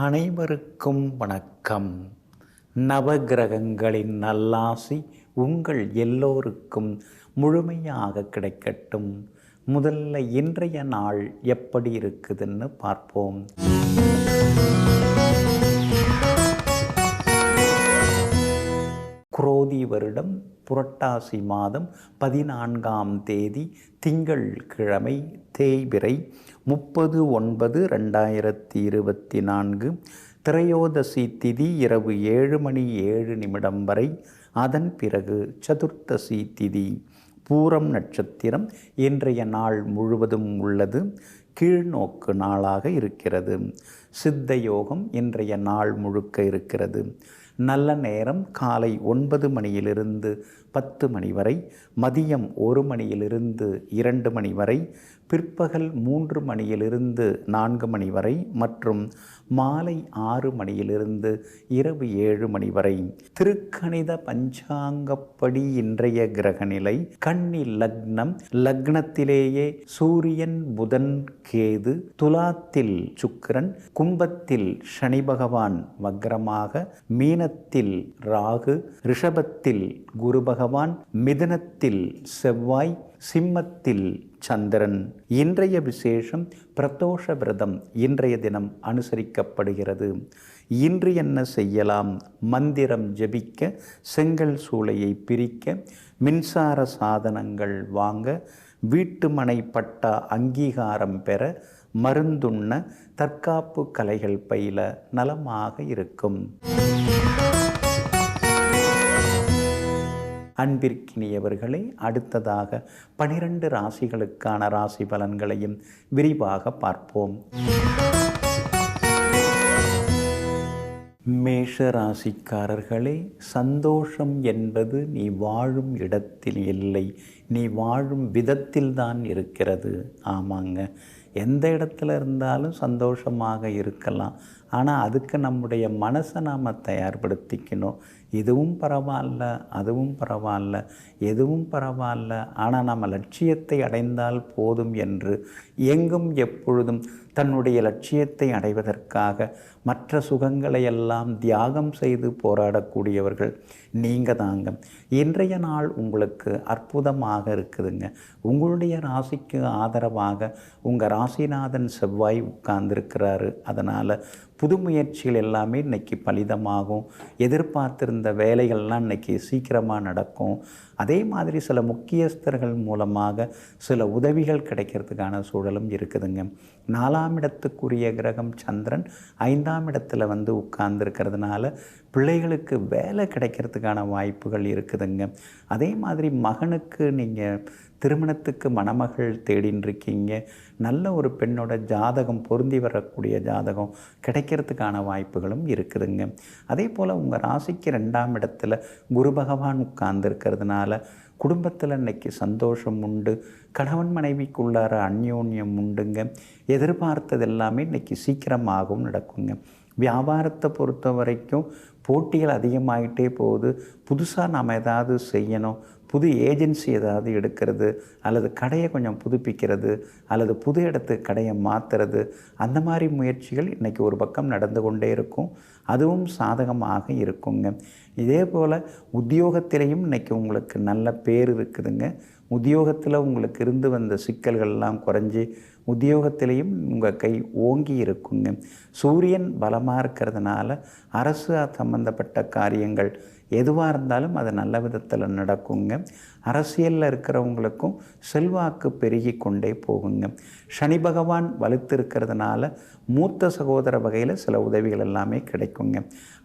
அனைவருக்கும் வணக்கம். நவகிரகங்களின் நல்லாசி உங்கள் எல்லோருக்கும் முழுமையாக கிடைக்கட்டும். முதல்ல இன்றைய நாள் எப்படி இருக்குதுன்னு பார்ப்போம். குரோதி வருடம் புரட்டாசி மாதம் 14ஆம் தேதி திங்கள் கிழமை தேய்பிறை 30/9/2024. திரையோதசி திதி இரவு 7:07 வரை. அதன் பிறகு சதுர்த்தசி திதி. பூரம் நட்சத்திரம் இன்றைய நாள் முழுவதும் உள்ளது. கீழ்நோக்கு நாளாக இருக்கிறது. சித்த யோகம் இன்றைய நாள் முழுக்க இருக்கிறது. நல்ல நேரம் காலை 9 மணியிலிருந்து 10 மணி வரை, மதியம் 1 மணியிலிருந்து 2 மணி வரை, பிற்பகல் 3 மணியிலிருந்து 4 மணி வரை மற்றும் மாலை 6 மணியிலிருந்து இரவு 7 மணி வரை. திருக்கணித பஞ்சாங்கப்படி இன்றைய கிரகநிலை கன்னி லக்னம். லக்னத்திலேயே சூரியன், புதன், கேது, துலாத்தில் சுக்கிரன், கும்பத்தில் சனி பகவான் வக்ரமாக, மீனத்தில் ராகு, ரிஷபத்தில் குரு பகவான், மிதுனத்தில் செவ்வாய், சிம்மத்தில் சந்திரன். இன்றைய விசேஷம் பிரதோஷ விரதம் இன்றைய தினம் அனுசரிக்கப்படுகிறது. இன்று என்ன செய்யலாம்? மந்திரம் ஜபிக்க, செங்கல் சூளையை பிரிக்க, மின்சார சாதனங்கள் வாங்க, வீட்டு மனை பட்டா அங்கீகாரம் பெற, மருந்துண்ண, தற்காப்பு கலைகள் பயில நலமாக இருக்கும். அன்பிற்கினியவர்களே, அடுத்ததாக 12 ராசிகளுக்கான ராசி பலன்களையும் விரிவாக பார்ப்போம். மேஷ ராசிக்காரர்களே, சந்தோஷம் என்பது நீ வாழும் இடத்தில் இல்லை, நீ வாழும் விதத்தில்தான் இருக்கிறது. ஆமாங்க, எந்த இடத்துல இருந்தாலும் சந்தோஷமாக இருக்கலாம். ஆனால் அதுக்கு நம்முடைய மனசை நாம் தயார்படுத்திக்கணும். இதுவும் பரவாயில்ல, அதுவும் பரவாயில்ல, எதுவும் பரவாயில்ல, ஆனால் நம்ம லட்சியத்தை அடைந்தால் போதும் என்று எங்கும் எப்பொழுதும் தன்னுடைய லட்சியத்தை அடைவதற்காக மற்ற சுகங்களை எல்லாம் தியாகம் செய்து போராடக்கூடியவர்கள் நீங்கள் தாங்க. இன்றைய நாள் உங்களுக்கு அற்புதமாக இருக்குதுங்க. உங்களுடைய ராசிக்கு ஆதரவாக உங்கள் ராசிநாதன் செவ்வாய் உட்கார்ந்துருக்கிறாரு. அதனால் புது முயற்சிகள் எல்லாமே இன்றைக்கி பலிதமாகும். எதிர்பார்த்திருந்த வேலைகள்லாம் இன்றைக்கி சீக்கிரமாக நடக்கும். அதே மாதிரி சில முக்கியஸ்தர்கள் மூலமாக சில உதவிகள் கிடைக்கிறதுக்கான சூழலும் இருக்குதுங்க. 4ஆம் இடத்துக்குரிய கிரகம் சந்திரன் 5ஆம் இடத்துல உட்கார்ந்துருக்கிறதுனால பிள்ளைகளுக்கு வேலை கிடைக்கிறதுக்கான வாய்ப்புகள் இருக்குதுங்க. அதே மாதிரி மகனுக்கு நீங்கள் திருமணத்துக்கு மணமகள் தேடின்னு இருக்கீங்க. நல்ல ஒரு பெண்ணோட ஜாதகம் பொருந்தி வரக்கூடிய ஜாதகம் கிடைக்கிறதுக்கான வாய்ப்புகளும் இருக்குதுங்க. அதே போல் உங்கள் ராசிக்கு 2ஆம் இடத்துல குரு பகவான் உட்கார்ந்துருக்கிறதுனால குடும்பத்தில் இன்றைக்கி சந்தோஷம் உண்டு. கணவன் மனைவிக்குள்ளார அந்யோன்யம் உண்டுங்க. எதிர்பார்த்தது எல்லாமே இன்றைக்கி சீக்கிரமாகவும் நடக்குங்க. வியாபாரத்தை பொறுத்த வரைக்கும் போட்டிகள் அதிகமாகிட்டே போகுது. புதுசாக நாம் ஏதாவது செய்யணும், புது ஏஜென்சி ஏதாவது எடுக்கிறது, அல்லது கடையை கொஞ்சம் புதுப்பிக்கிறது, அல்லது புது இடத்துக்கு கடையை மாற்றுறது, அந்த மாதிரி முயற்சிகள் இன்றைக்கி ஒரு பக்கம் நடந்து கொண்டே இருக்கும். அதுவும் சாதகமாக இருக்குங்க. இதே போல் உத்தியோகத்திலையும் இன்றைக்கி உங்களுக்கு நல்ல பேர் இருக்குதுங்க. உத்தியோகத்தில் உங்களுக்கு இருந்து வந்த சிக்கல்கள்லாம் குறைஞ்சி உத்தியோகத்திலையும் உங்கள் கை ஓங்கி இருக்குங்க. சூரியன் பலமாக இருக்கிறதுனால அரசு சம்பந்தப்பட்ட காரியங்கள் எதுவாக இருந்தாலும் அது நல்ல விதத்தில் நடக்குங்க. அரசியலில் இருக்கிறவங்களுக்கும் செல்வாக்கு பெருகி கொண்டே போகுங்க. சனி பகவான் வலுத்து இருக்கிறதுனால மூத்த சகோதர வகையில் சில உதவிகள் எல்லாமே கிடைக்குங்க.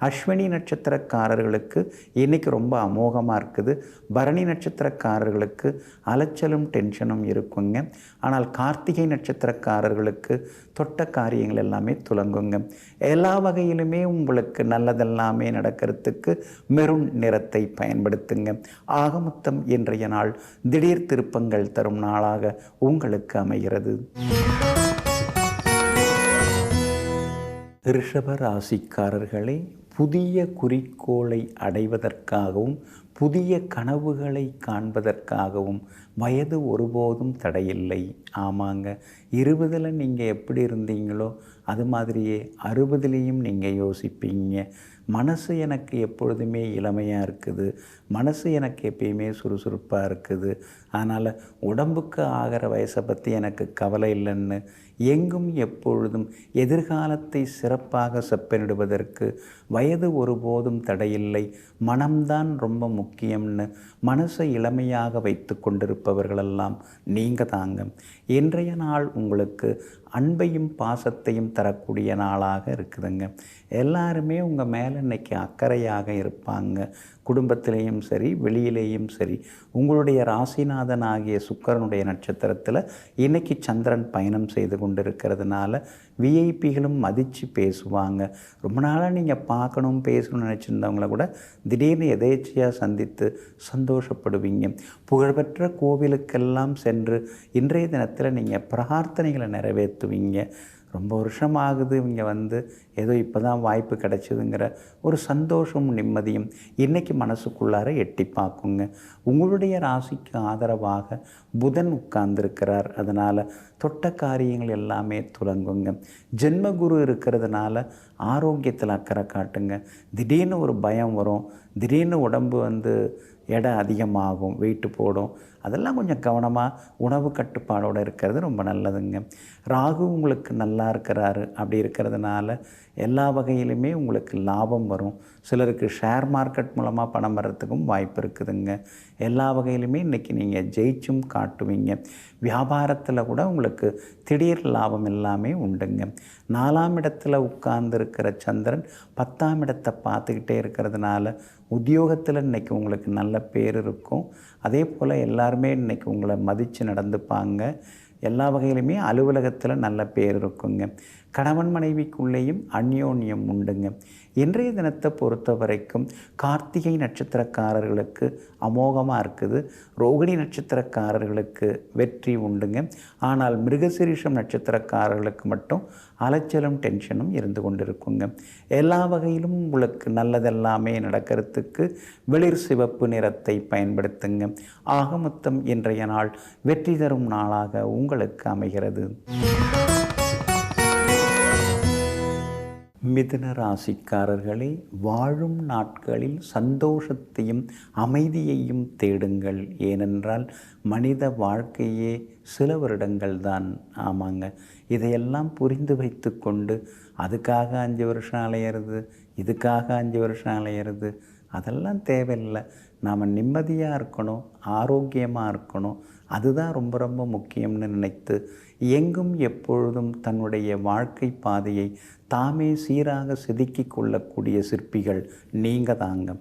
அஸ்வினி நட்சத்திரக்காரர்களுக்கு இன்றைக்கி ரொம்ப அமோகமாக இருக்குது. பரணி நட்சத்திரக்காரர்களுக்கு அலைச்சலும் டென்ஷனும் இருக்குங்க. ஆனால் கார்த்திகை நட்சத்திரக்காரர்களுக்கு தொட்ட காரியங்கள் எல்லாமே துலங்குங்க. எல்லா வகையிலுமே உங்களுக்கு நல்லதெல்லாமே நடக்கிறதுக்கு மெரூன் நிறத்தை பயன்படுத்துங்க. ஆக மொத்தம் இன்றைய நாள் திடீர் திருப்பங்கள் தரும் நாளாக உங்களுக்கு அமைகிறது. ரிஷப ராசிக்காரர்களே, புதிய குறிக்கோளை அடைவதற்காகவும் புதிய கனவுகளை காண்பதற்காகவும் வயது ஒருபோதும் தடையில்லை. ஆமாங்க, 20ல் நீங்கள் எப்படி இருந்தீங்களோ அது மாதிரியே 60லேயும் நீங்கள் யோசிப்பீங்க. மனசு எனக்கு எப்பொழுதுமே இளமையாக இருக்குது, மனசு எனக்கு எப்பயுமே சுறுசுறுப்பாக இருக்குது, அதனால் உடம்புக்கு ஆகிற வயசை பற்றி எனக்கு கவலை இல்லைன்னு எங்கும் எப்பொழுதும் எதிர்காலத்தை சிறப்பாக செப்பனிடுவதற்கு வயது ஒருபோதும் தடையில்லை, மனம்தான் ரொம்ப முக்கியம்னு மனசை இளமையாக வைத்து கொண்டிருப்பவர்களெல்லாம் நீங்கள் தாங்க. இன்றைய நாள் உங்களுக்கு அன்பையும் பாசத்தையும் தரக்கூடிய நாளாக இருக்குதுங்க. எல்லாருமே உங்கள் மேலே இன்றைக்கி அக்கறையாக இருப்பாங்க. குடும்பத்திலேயும் சரி, வெளியிலேயும் சரி. உங்களுடைய ராசிநாதன் ஆகிய சுக்கிரனுடைய நட்சத்திரத்தில் இன்றைக்கி சந்திரன் பயணம் செய்து கொண்டிருக்கிறதுனால விஐபிகளும் மதித்து பேசுவாங்க. ரொம்ப நாளாக நீங்கள் பார்க்கணும் பேசணும்னு நினச்சிருந்தவங்கள கூட திடீர்னு எதேச்சையாக சந்தித்து சந்தோஷப்படுவீங்க. புகழ்பெற்ற கோவிலுக்கெல்லாம் சென்று இன்றைய தினத்தில் நீங்கள் பிரார்த்தனைகளை நிறைவேற்றுவீங்க. ரொம்ப வருஷம் ஆகுது இங்கே வந்து ஏதோ இப்போ தான் வாய்ப்பு கிடைச்சிதுங்கிற ஒரு சந்தோஷமும் நிம்மதியும் இன்றைக்கி மனசுக்குள்ளார எட்டி பார்க்குங்க. உங்களுடைய ராசிக்கு ஆதரவாக புதன் உட்கார்ந்துருக்கிறார். அதனால் தொட்ட காரியங்கள் எல்லாமே துலங்குங்க. ஜென்மகுரு இருக்கிறதுனால ஆரோக்கியத்தில் அக்கறை காட்டுங்க. திடீர்னு ஒரு பயம் வரும், திடீர்னு உடம்பு வந்து எடை அதிகமாகும், வெயிட்டு போடும். அதெல்லாம் கொஞ்சம் கவனமாக உணவு கட்டுப்பாடோடு இருக்கிறது ரொம்ப நல்லதுங்க. ராகு உங்களுக்கு நல்லா இருக்கிறாரு. அப்படி இருக்கிறதுனால எல்லா வகையிலுமே உங்களுக்கு லாபம் வரும். சிலருக்கு ஷேர் மார்க்கெட் மூலமாக பணம் வர்றதுக்கும் வாய்ப்பு இருக்குதுங்க. எல்லா வகையிலுமே இன்றைக்கி நீங்கள் ஜெயிச்சும் காட்டுவீங்க. வியாபாரத்தில் கூட உங்களுக்கு திடீர் லாபம் எல்லாமே உண்டுங்க. 4ஆம் இடத்துல உட்கார்ந்துருக்கிற சந்திரன் 10ஆம் இடத்தை பார்த்துக்கிட்டே இருக்கிறதுனால உத்தியோகத்தில் இன்றைக்கி உங்களுக்கு நல்ல பேர் இருக்கும். அதே போல் எல்லாருமே இன்றைக்கி உங்களை மதித்து நடந்துப்பாங்க. எல்லா வகையிலுமே அலுவலகத்தில் நல்ல பேர் இருக்குங்க. கணவன் மனைவிக்குள்ளேயும் அந்யோன்யம் உண்டுங்க. இன்றைய தினத்தை பொறுத்த வரைக்கும் கார்த்திகை நட்சத்திரக்காரர்களுக்கு அமோகமாக இருக்குது. ரோகிணி நட்சத்திரக்காரர்களுக்கு வெற்றி உண்டுங்க. ஆனால் மிருகசீரிஷம் நட்சத்திரக்காரர்களுக்கு மட்டும் அலைச்சலும் டென்ஷனும் இருந்து கொண்டிருக்குங்க. எல்லா வகையிலும் உங்களுக்கு நல்லதெல்லாமே நடக்கிறதுக்கு வெளிர் சிவப்பு நிறத்தை பயன்படுத்துங்க. ஆக மொத்தம் இன்றைய நாள் வெற்றி தரும் நாளாக உங்களுக்கு அமைகிறது. மிதுன ராசிக்காரர்களே, வாழும் நாட்களில் சந்தோஷத்தையும் அமைதியையும் தேடுங்கள். ஏனென்றால் மனித வாழ்க்கையே சில வருடங்கள் தான். ஆமாங்க, இதையெல்லாம் புரிந்து வைத்து கொண்டு அதுக்காக 5 வருஷம் அலையிறது, இதுக்காக 5 வருஷம் அலையிறது, அதெல்லாம் தேவையில்லை. நாம் நிம்மதியாக இருக்கணும், ஆரோக்கியமாக இருக்கணும், அதுதான் ரொம்ப ரொம்ப முக்கியம்னு நினைத்து எங்கும் எப்பொழுதும் தன்னுடைய வாழ்க்கை பாதையை தாமே சீராக செதுக்கி கொள்ளக்கூடிய சிற்பிகள் நீங்கள் தாங்க.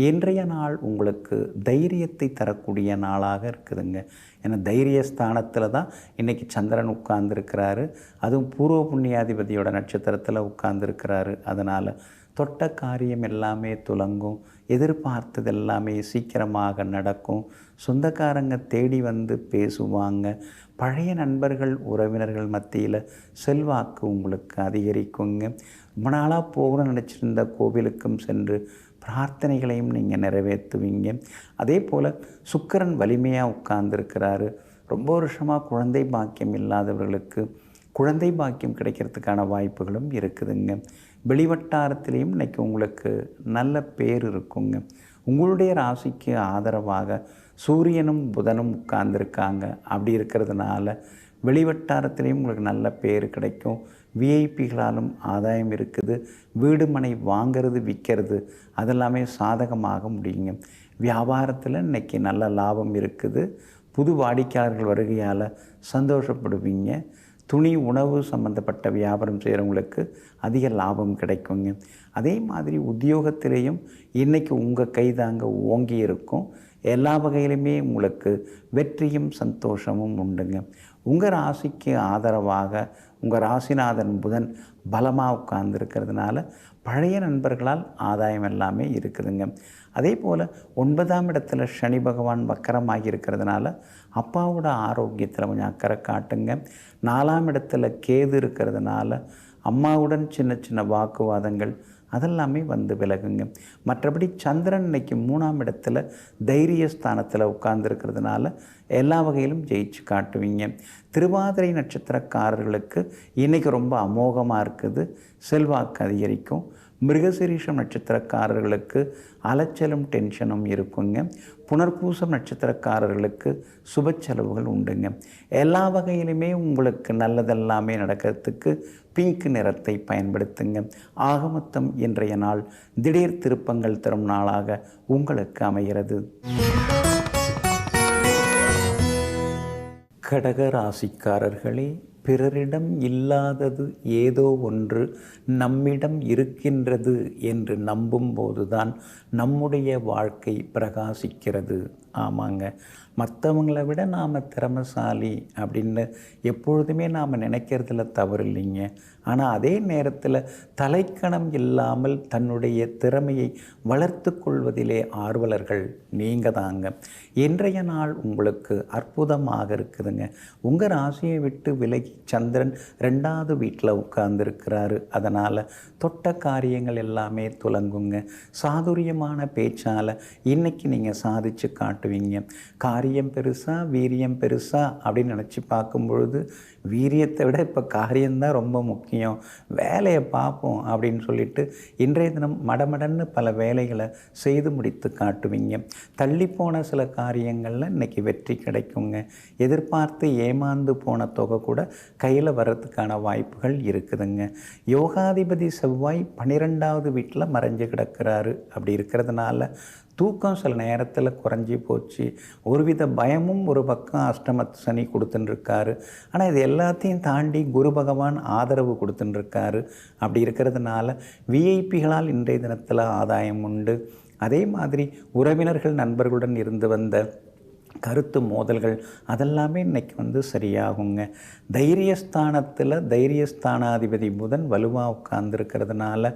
இன்றைய நாள் உங்களுக்கு தைரியத்தை தரக்கூடிய நாளாக இருக்குதுங்க. ஏன்னா தைரிய ஸ்தானத்தில் தான் இன்றைக்கி சந்திரன் உட்கார்ந்துருக்கிறாரு. அதுவும் பூர்வ புண்ணியாதிபதியோட நட்சத்திரத்தில் உட்கார்ந்துருக்கிறாரு. அதனால் தொட்ட காரியம் எல்லாமே துலங்கும். எதிர்பார்த்தது எல்லாமே சீக்கிரமாக நடக்கும். சொந்தக்காரங்க தேடி வந்து பேசுவாங்க. பழைய நண்பர்கள் உறவினர்கள் மத்தியில் செல்வாக்கு உங்களுக்கு அதிகரிக்குங்க. ரொம்ப நாளாக போகணும்னு நினச்சிருந்த கோவிலுக்கும் சென்று பிரார்த்தனைகளையும் நீங்கள் நிறைவேற்றுவீங்க. அதே போல் சுக்கிரன் வலிமையாக உட்கார்ந்துருக்கிறாரு. ரொம்ப வருஷமாக குழந்தை பாக்கியம் இல்லாதவர்களுக்கு குழந்தை பாக்கியம் கிடைக்கிறதுக்கான வாய்ப்புகளும் இருக்குதுங்க. வெளிவட்டாரத்திலையும் இன்றைக்கி உங்களுக்கு நல்ல பேர் இருக்குங்க. உங்களுடைய ராசிக்கு ஆதரவாக சூரியனும் புதனும் உட்கார்ந்துருக்காங்க. அப்படி இருக்கிறதுனால வெளிவட்டாரத்திலையும் உங்களுக்கு நல்ல பேர் கிடைக்கும். விஐபிகளாலும் ஆதாயம் இருக்குது. வீடு மனை வாங்கிறது விற்கிறது அதெல்லாமே சாதகமாக முடியுங்க. வியாபாரத்தில் இன்றைக்கி நல்ல லாபம் இருக்குது. புது வாடிக்கையாளர்கள் வருகையால் சந்தோஷப்படுவீங்க. துணி உணவு சம்மந்தப்பட்ட வியாபாரம் செய்கிறவங்களுக்கு அதிக லாபம் கிடைக்குங்க. அதே மாதிரி உத்தியோகத்திலேயும் இன்றைக்கி உங்கள் கைதாங்க ஓங்கி இருக்கும். எல்லா வகையிலுமே உங்களுக்கு வெற்றியும் சந்தோஷமும் உண்டுங்க. உங்கள் ராசிக்கு ஆதரவாக உங்கள் ராசிநாதன் புதன் பலமாக உட்கார்ந்துருக்கிறதுனால பழைய நண்பர்களால் ஆதாயம் எல்லாமே இருக்குதுங்க. அதே போல் 9ஆம் இடத்துல சனி பகவான் வக்கரமாகி இருக்கிறதுனால அப்பாவோட ஆரோக்கியத்தில் கொஞ்சம் அக்கறை காட்டுங்க. 4ஆம் இடத்துல கேது இருக்கிறதுனால அம்மாவுடன் சின்ன சின்ன வாக்குவாதங்கள் அதெல்லாமே வந்து விலகுங்க. மற்றபடி சந்திரன் இன்னைக்கு 3ஆம் இடத்துல தைரிய ஸ்தானத்தில் உட்கார்ந்துருக்கிறதுனால எல்லா வகையிலும் ஜெயிச்சு காட்டுவீங்க. திருவாதிரை நட்சத்திரக்காரர்களுக்கு இன்றைக்கி ரொம்ப அமோகமாக இருக்குது, செல்வாக்கு அதிகரிக்கும். மிருகசீரிஷம் நட்சத்திரக்காரர்களுக்கு அலைச்சலும் டென்ஷனும் இருக்குங்க. புனர்பூசம் நட்சத்திரக்காரர்களுக்கு சுப செலவுகள் உண்டுங்க. எல்லா வகையிலுமே உங்களுக்கு நல்லதெல்லாமே நடக்கிறதுக்கு பிங்க் நிறத்தை பயன்படுத்துங்க. ஆக மொத்தம் இன்றைய நாள் திடீர் திருப்பங்கள் தரும் நாளாக உங்களுக்கு அமைகிறது. கடக ராசிக்காரர்களே, பிறரிடம் இல்லாதது ஏதோ ஒன்று நம்மிடம் இருக்கின்றது என்று நம்பும்போதுதான் நம்முடைய வாழ்க்கை பிரகாசிக்கிறது. ஆமாங்க, மற்றவங்களை விட நாம் திறமைசாலி அப்படின்னு எப்பொழுதுமே நாம் நினைக்கிறதுல தவறு இல்லைங்க. ஆனால் அதே நேரத்தில் தலைக்கணம் இல்லாமல் தன்னுடைய திறமையை வளர்த்து கொள்வதிலே ஆர்வலர்கள் நீங்கள் தாங்க. இன்றைய நாள் உங்களுக்கு அற்புதமாக இருக்குதுங்க. உங்கள் ராசியை விட்டு விலகி சந்திரன் 2வது வீட்டில் உட்கார்ந்துருக்கிறாரு. அதனால் தொட்ட காரியங்கள் எல்லாமே துலங்குங்க. சாதுரியமான பேச்சால் இன்றைக்கி நீங்கள் சாதித்து காட்டுவீங்க. காரியம் பெருசா வீரியம் பெருசா அப்படின்னு நினச்சி பார்க்கும்பொழுது வீரியத்தை விட இப்போ காரியம்தான் ரொம்ப முக்கியம், வேலையை பார்ப்போம் அப்படின்னு சொல்லிட்டு இன்றைய தினம் மடமடன்னு பல வேலைகளை செய்து முடித்து காட்டுவீங்க. தள்ளிப்போன சில காரியங்களில் இன்றைக்கி வெற்றி கிடைக்குங்க. எதிர்பார்த்து ஏமாந்து போன தொகை கூட கையில் வர்றதுக்கான வாய்ப்புகள் இருக்குதுங்க. யோகாதிபதி செவ்வாய் 12வது வீட்டில் மறைஞ்சு கிடக்கிறாரு. அப்படி இருக்கிறதுனால தூக்கம் சில நேரத்தில் குறைஞ்சி போச்சு. ஒருவித பயமும் ஒரு பக்கம் அஷ்டமத்து சனி கொடுத்துட்டுருக்காரு. ஆனால் இது எல்லாத்தையும் தாண்டி குரு பகவான் ஆதரவு கொடுத்துட்டுருக்காரு. அப்படி இருக்கிறதுனால விஐபிகளால் இன்றைய தினத்தில் ஆதாயம் உண்டு. அதே மாதிரி உறவினர்கள் நண்பர்களுடன் இருந்து வந்த கருத்து மோதல்கள் அதெல்லாமே இன்றைக்கி சரியாகுங்க. தைரியஸ்தானத்தில் தைரியஸ்தானாதிபதி புதன் வலுவாக உட்கார்ந்துருக்கிறதுனால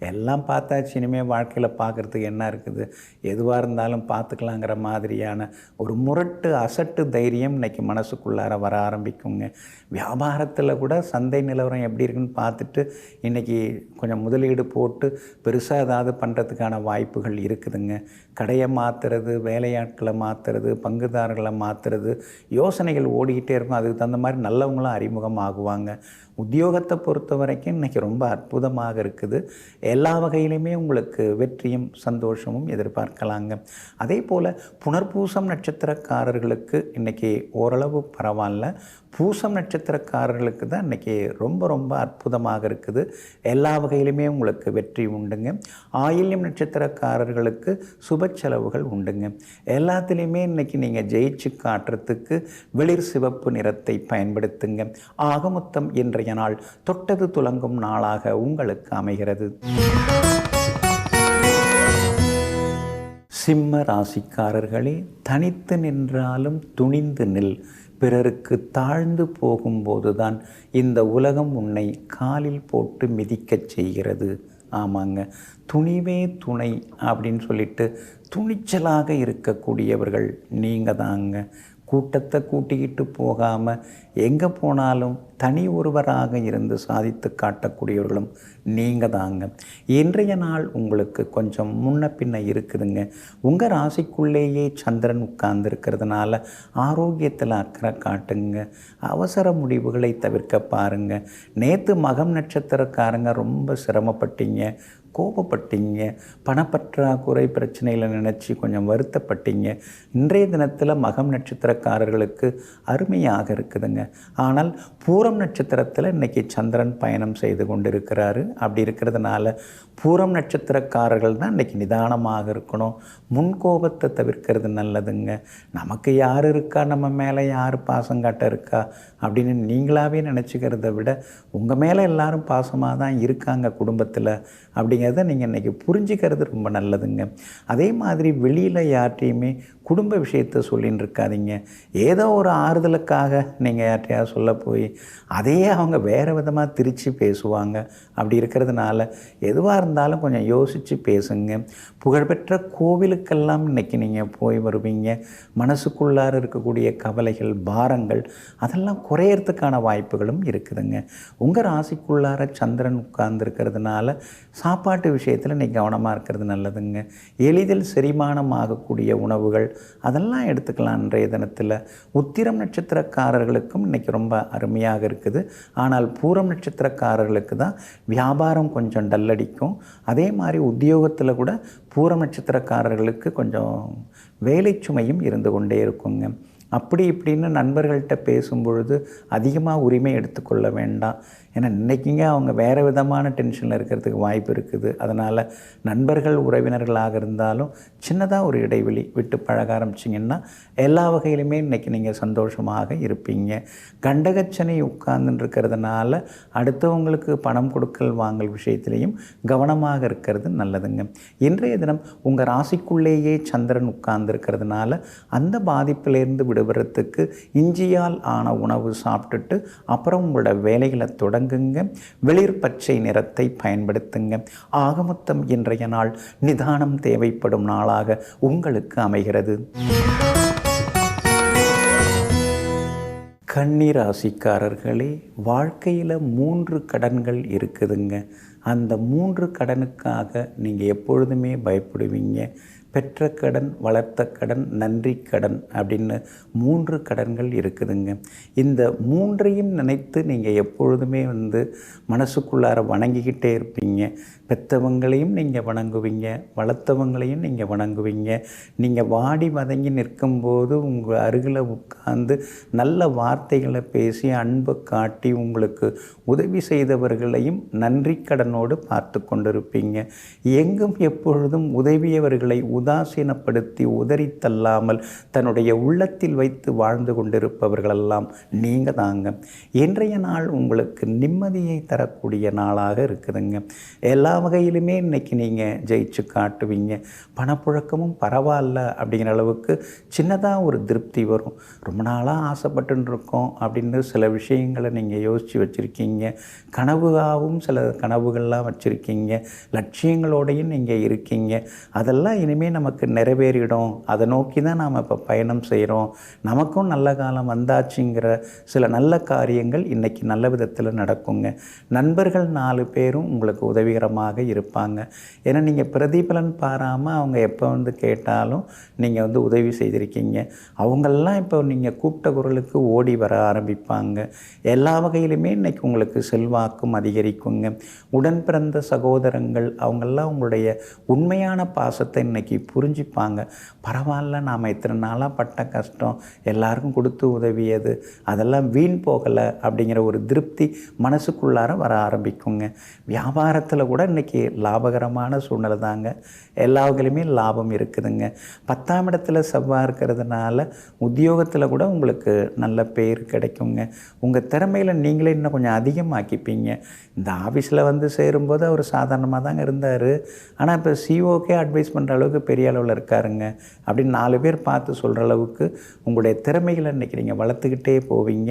எல்லாம் பார்த்தாச்சு, இனிமேல் வாழ்க்கையில் பார்க்குறதுக்கு என்ன இருக்குது, எதுவாக இருந்தாலும் பார்த்துக்கலாங்கிற மாதிரியான ஒரு முரட்டு அசட்டு தைரியம் இன்றைக்கி மனசுக்குள்ளார வர ஆரம்பிக்குங்க. வியாபாரத்தில் கூட சந்தை நிலவரம் எப்படி இருக்குன்னு பார்த்துட்டு இன்றைக்கி கொஞ்சம் முதலீடு போட்டு பெருசாக ஏதாவது பண்ணுறதுக்கான வாய்ப்புகள் இருக்குதுங்க. கடையை மாற்றுறது, வேலையாட்களை மாற்றுறது, பங்குதாரர்களை மாற்றுறது, யோசனைகள் ஓடிக்கிட்டே இருக்கும். அதுக்கு தகுந்த மாதிரி நல்லவங்களும் அறிமுகம் ஆகுவாங்க. உத்தியோகத்தை பொறுத்த வரைக்கும் இன்றைக்கி ரொம்ப அற்புதமாக இருக்குது. எல்லா வகையிலுமே உங்களுக்கு வெற்றியும் சந்தோஷமும் எதிர்பார்க்கலாங்க. அதே போல் புனர்பூசம் நட்சத்திரக்காரர்களுக்கு இன்றைக்கி ஓரளவு பரவாயில்ல. பூசம் நட்சத்திரக்காரர்களுக்கு தான் இன்றைக்கி ரொம்ப ரொம்ப அற்புதமாக இருக்குது. எல்லா வகையிலுமே உங்களுக்கு வெற்றி உண்டுங்க. ஆயில்யம் நட்சத்திரக்காரர்களுக்கு சுப செலவுகள் உண்டுங்க. எல்லாத்துலேயுமே இன்றைக்கி நீங்கள் ஜெயிச்சு காட்டுறதுக்கு வெளிர் சிவப்பு நிறத்தை பயன்படுத்துங்க. ஆக மொத்தம் இன்றைய நாள் தொட்டது துலங்கும் நாளாக உங்களுக்கு அமைகிறது. சிம்ம ராசிக்காரர்களே, தனித்து நின்றாலும் துணிந்து நில். பிறருக்கு தாழ்ந்து போகும்போதுதான் இந்த உலகம் உன்னை காலில் போட்டு மிதிக்கச் செய்கிறது. ஆமாங்க, துணிவே துணை அப்படின்னு சொல்லிட்டு துணிச்சலாக இருக்கக்கூடியவர்கள் நீங்கள் தாங்க. கூட்டத்தை கூட்டிக்கிட்டு போகாமல் எங்கே போனாலும் தனி ஒருவராக இருந்து சாதித்து காட்டக்கூடியவர்களும் நீங்கள் தாங்க. இன்றைய நாள் உங்களுக்கு கொஞ்சம் முன்ன பின்ன இருக்குதுங்க. உங்கள் ராசிக்குள்ளேயே சந்திரன் உட்கார்ந்துருக்கிறதுனால ஆரோக்கியத்தில் அக்கறை காட்டுங்க. அவசர முடிவுகளை தவிர்க்க பாருங்கள். நேற்று மகம் நட்சத்திரக்காரங்க ரொம்ப சிரமப்பட்டீங்க, கோபப்பட்டீங்க, பணப்பற்றாக்குறை பிரச்சனையில் நினச்சி கொஞ்சம் வருத்தப்பட்டீங்க. இன்றைய தினத்தில் மகம் நட்சத்திரக்காரர்களுக்கு அருமையாக இருக்குதுங்க. ஆனால் பூரம் நட்சத்திரத்தில் இன்றைக்கி சந்திரன் பயணம் செய்து கொண்டிருக்கிறாரு. அப்படி இருக்கிறதுனால பூரம் நட்சத்திரக்காரர்கள் தான் இன்றைக்கி நிதானமாக இருக்கணும். முன்கோபத்தை தவிர்க்கிறது நல்லதுங்க. நமக்கு யார் இருக்கா, நம்ம மேலே யார் பாசம் காட்ட இருக்கா அப்படின்னு நீங்களாகவே நினச்சிக்கிறத விட உங்கள் மேலே எல்லாரும் பாசமாக தான் இருக்காங்க குடும்பத்தில் அப்படிங்கிறத நீங்கள் இன்றைக்கி புரிஞ்சிக்கிறது ரொம்ப நல்லதுங்க. அதே மாதிரி வெளியில் யார்ட்டையுமே குடும்ப விஷயத்தை சொல்லின்னு இருக்காதீங்க. ஏதோ ஒரு ஆறுதலுக்காக நீங்கள் யார்கிட்டையாவது சொல்ல போய் அதையே அவங்க வேறு விதமாக திரித்து பேசுவாங்க. அப்படி இருக்கிறதுனால எதுவாக இருந்தாலும் கொஞ்சம் யோசித்து பேசுங்க. புகழ்பெற்ற கோவிலுக்கெல்லாம் இன்றைக்கி நீங்கள் போய் வருவீங்க. மனசுக்குள்ளார இருக்கக்கூடிய கவலைகள், பாரங்கள் அதெல்லாம் குறையறதுக்கான வாய்ப்புகளும் இருக்குதுங்க. உங்கள் ராசிக்குள்ளார சந்திரன் உட்கார்ந்துருக்கிறதுனால சாப்பாட்டு விஷயத்தில் இன்றைக்கி கவனமாக இருக்கிறது நல்லதுங்க. எளிதில் செரிமானம் ஆகக்கூடிய உணவுகள் அதெல்லாம் எடுத்துக்கலாம் இன்றைய தினத்தில். உத்திரம் நட்சத்திரக்காரர்களுக்கும் இன்றைக்கி ரொம்ப அருமையாக இருக்குது. ஆனால் பூரம் நட்சத்திரக்காரர்களுக்கு தான் வியாபாரம் கொஞ்சம் டல்லடிக்கும். அதே மாதிரி உத்தியோகத்தில் கூட பூரம் நட்சத்திரக்காரர்களுக்கு கொஞ்சம் வேலை சுமையும் இருந்து கொண்டே இருக்குங்க. அப்படி இப்படின்னு நண்பர்கள்ட்ட பேசும்பொழுது அதிகமாக உரிமை எடுத்துக்கொள்ள வேண்டாம். ஏன்னா இன்றைக்கிங்க அவங்க வேறு விதமான டென்ஷனில் இருக்கிறதுக்கு வாய்ப்பு இருக்குது. அதனால் நண்பர்கள் உறவினர்களாக இருந்தாலும் சின்னதாக ஒரு இடைவெளி விட்டு பழக ஆரம்பிச்சிங்கன்னா எல்லா வகையிலுமே இன்றைக்கி நீங்கள் சந்தோஷமாக இருப்பீங்க. கண்டகச்சனை உட்கார்ந்துருக்கிறதுனால அடுத்தவங்களுக்கு பணம் கொடுக்கல் வாங்கல் விஷயத்திலையும் கவனமாக இருக்கிறது நல்லதுங்க. இன்றைய தினம் உங்கள் ராசிக்குள்ளேயே சந்திரன் உட்கார்ந்துருக்கிறதுனால அந்த பாதிப்பிலேருந்து விடுபடுறதுக்கு இஞ்சியால் ஆன உணவு சாப்பிட்டுட்டு அப்புறம் உங்களோட வேலைகளை தொடங்குங்க. வெளிர் பச்சை நிறத்தை பயன்படுத்துங்க. ஆகமொத்தம் இன்றைய நாள் நிதானம் தேவைப்படும் நாளாக உங்களுக்கு அமைகிறது. கன்னி ராசிக்காரர்களே, வாழ்க்கையில் 3 கடன்கள் இருக்குதுங்க. அந்த 3 கடனுக்காக நீங்கள் எப்பொழுதுமே பயப்படுவீங்க. பெற்ற கடன், வளர்த்த கடன், நன்றி கடன் அப்படின்னு 3 கடன்கள் இருக்குதுங்க. இந்த 3ஐயும் நினைத்து நீங்கள் எப்பொழுதுமே மனசுக்குள்ளார வணங்கிக்கிட்டே இருப்பீங்க. பெற்றவங்களையும் நீங்கள் வணங்குவீங்க, வளர்த்தவங்களையும் நீங்கள் வணங்குவீங்க. நீங்கள் வாடி வதங்கி நிற்கும்போது உங்கள் அருகில் உட்கார்ந்து நல்ல வார்த்தைகளை பேசி அன்பை காட்டி உங்களுக்கு உதவி செய்தவர்களையும் நன்றி கடனோடு பார்த்து கொண்டிருப்பீங்க. எங்கும் எப்பொழுதும் உதவியவர்களை உதாசீனப்படுத்தி உதறி தள்ளாமல் தன்னுடைய உள்ளத்தில் வைத்து வாழ்ந்து கொண்டிருப்பவர்களெல்லாம் நீங்கள் தாங்க. இன்றைய நாள் உங்களுக்கு நிம்மதியை தரக்கூடிய நாளாக இருக்குதுங்க. எல்லா வகையிலுமே இன்றைக்கி நீங்கள் ஜெயிச்சு காட்டுவீங்க. பணப்புழக்கமும் பரவாயில்ல அப்படிங்கிற அளவுக்கு சின்னதாக ஒரு திருப்தி வரும். ரொம்ப நாளாக ஆசைப்பட்டுன்னு இருக்கோம் அப்படின்னு சில விஷயங்களை நீங்கள் யோசித்து வச்சுருக்கீங்க. கனவுகாகவும் சில கனவுகள்லாம் வச்சுருக்கீங்க. லட்சியங்களோடையும் நீங்கள் இருக்கீங்க. அதெல்லாம் இனிமேல் நமக்கு நிறைவேறிடும். அதை நோக்கி தான் நாம் இப்போ பயணம் செய்கிறோம். நமக்கும் நல்ல காலம் வந்தாச்சுங்கிற சில நல்ல காரியங்கள் இன்றைக்கி நல்ல விதத்தில் நடக்குங்க. நண்பர்கள் 4 பேரும் உங்களுக்கு உதவிகரமாக இருப்பாங்க. ஏன்னா நீங்கள் பிரதிபலன் பாராமல் அவங்க எப்போ கேட்டாலும் நீங்கள் உதவி செய்திருக்கீங்க. அவங்களெல்லாம் இப்போ நீங்கள் கூப்பிட்ட குரலுக்கு ஓடி வர ஆரம்பிப்பாங்க. எல்லா வகையிலுமே இன்றைக்கி உங்களுக்கு செல்வாக்கும் அதிகரிக்குங்க. உடன் பிறந்த சகோதரங்கள் அவங்கெல்லாம் உங்களுடைய உண்மையான பாசத்தை இன்றைக்கி புரிஞ்சிப்பாங்க. பரவாயில்ல, நாம் இத்தனை நாளாக பட்ட கஷ்டம் எல்லாருக்கும் கொடுத்து உதவியது அதெல்லாம் வீண் போகலை அப்படிங்கிற ஒரு திருப்தி மனசுக்குள்ளார வர ஆரம்பிக்குங்க. வியாபாரத்தில் கூட இன்றைக்கி லாபகரமான சூழ்நிலை தாங்க. எல்லா வகையிலுமே லாபம் இருக்குதுங்க. 10ஆம் இடத்துல செவ்வாய் இருக்கிறதுனால உத்தியோகத்தில் கூட உங்களுக்கு நல்ல பேர் கிடைக்குங்க. உங்கள் திறமையில் நீங்களே இன்னும் கொஞ்சம் அதிகமாக்கிப்பீங்க. இந்த ஆஃபீஸில் சேரும்போது அவர் சாதாரணமாக தாங்க இருந்தார். ஆனால் இப்போ சிஓக்கே அட்வைஸ் பண்ணுற அளவுக்கு பெரிய அளவில் இருக்காருங்க அப்படின்னு 4 பேர் பார்த்து சொல்கிற அளவுக்கு உங்களுடைய திறமைகளை இன்றைக்கி நீங்கள் வளர்த்துக்கிட்டே போவீங்க.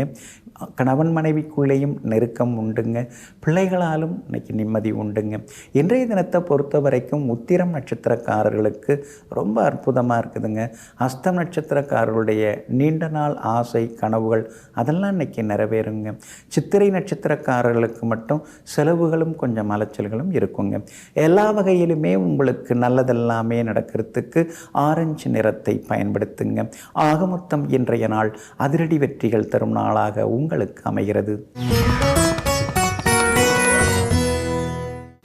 கணவன் மனைவிக்குள்ளேயும் நெருக்கம் உண்டுங்க. பிள்ளைகளாலும் இன்றைக்கி நிம்மதி உண்டுங்க. இன்றைய தினத்தை பொறுத்த வரைக்கும் உத்திரம் நட்சத்திரக்காரர்களுக்கு ரொம்ப அற்புதமாக இருக்குதுங்க. அஸ்தம் நட்சத்திரக்காரர்களுடைய நீண்ட நாள் ஆசை கனவுகள் அதெல்லாம் இன்றைக்கி நிறைவேறுங்க. சித்திரை நட்சத்திரக்காரர்களுக்கு மட்டும் செலவுகளும் கொஞ்சம் அலைச்சல்களும் இருக்குங்க. எல்லா வகையிலுமே உங்களுக்கு நல்லதெல்லாமே நடக்கிறதுக்கு ஆரஞ்சு நிறத்தை பயன்படுத்துங்க. ஆகமொத்தம் இன்றைய நாள் அதிரடி வெற்றிகள் தரும் நாளாக உங்களுக்கு அமைகிறது.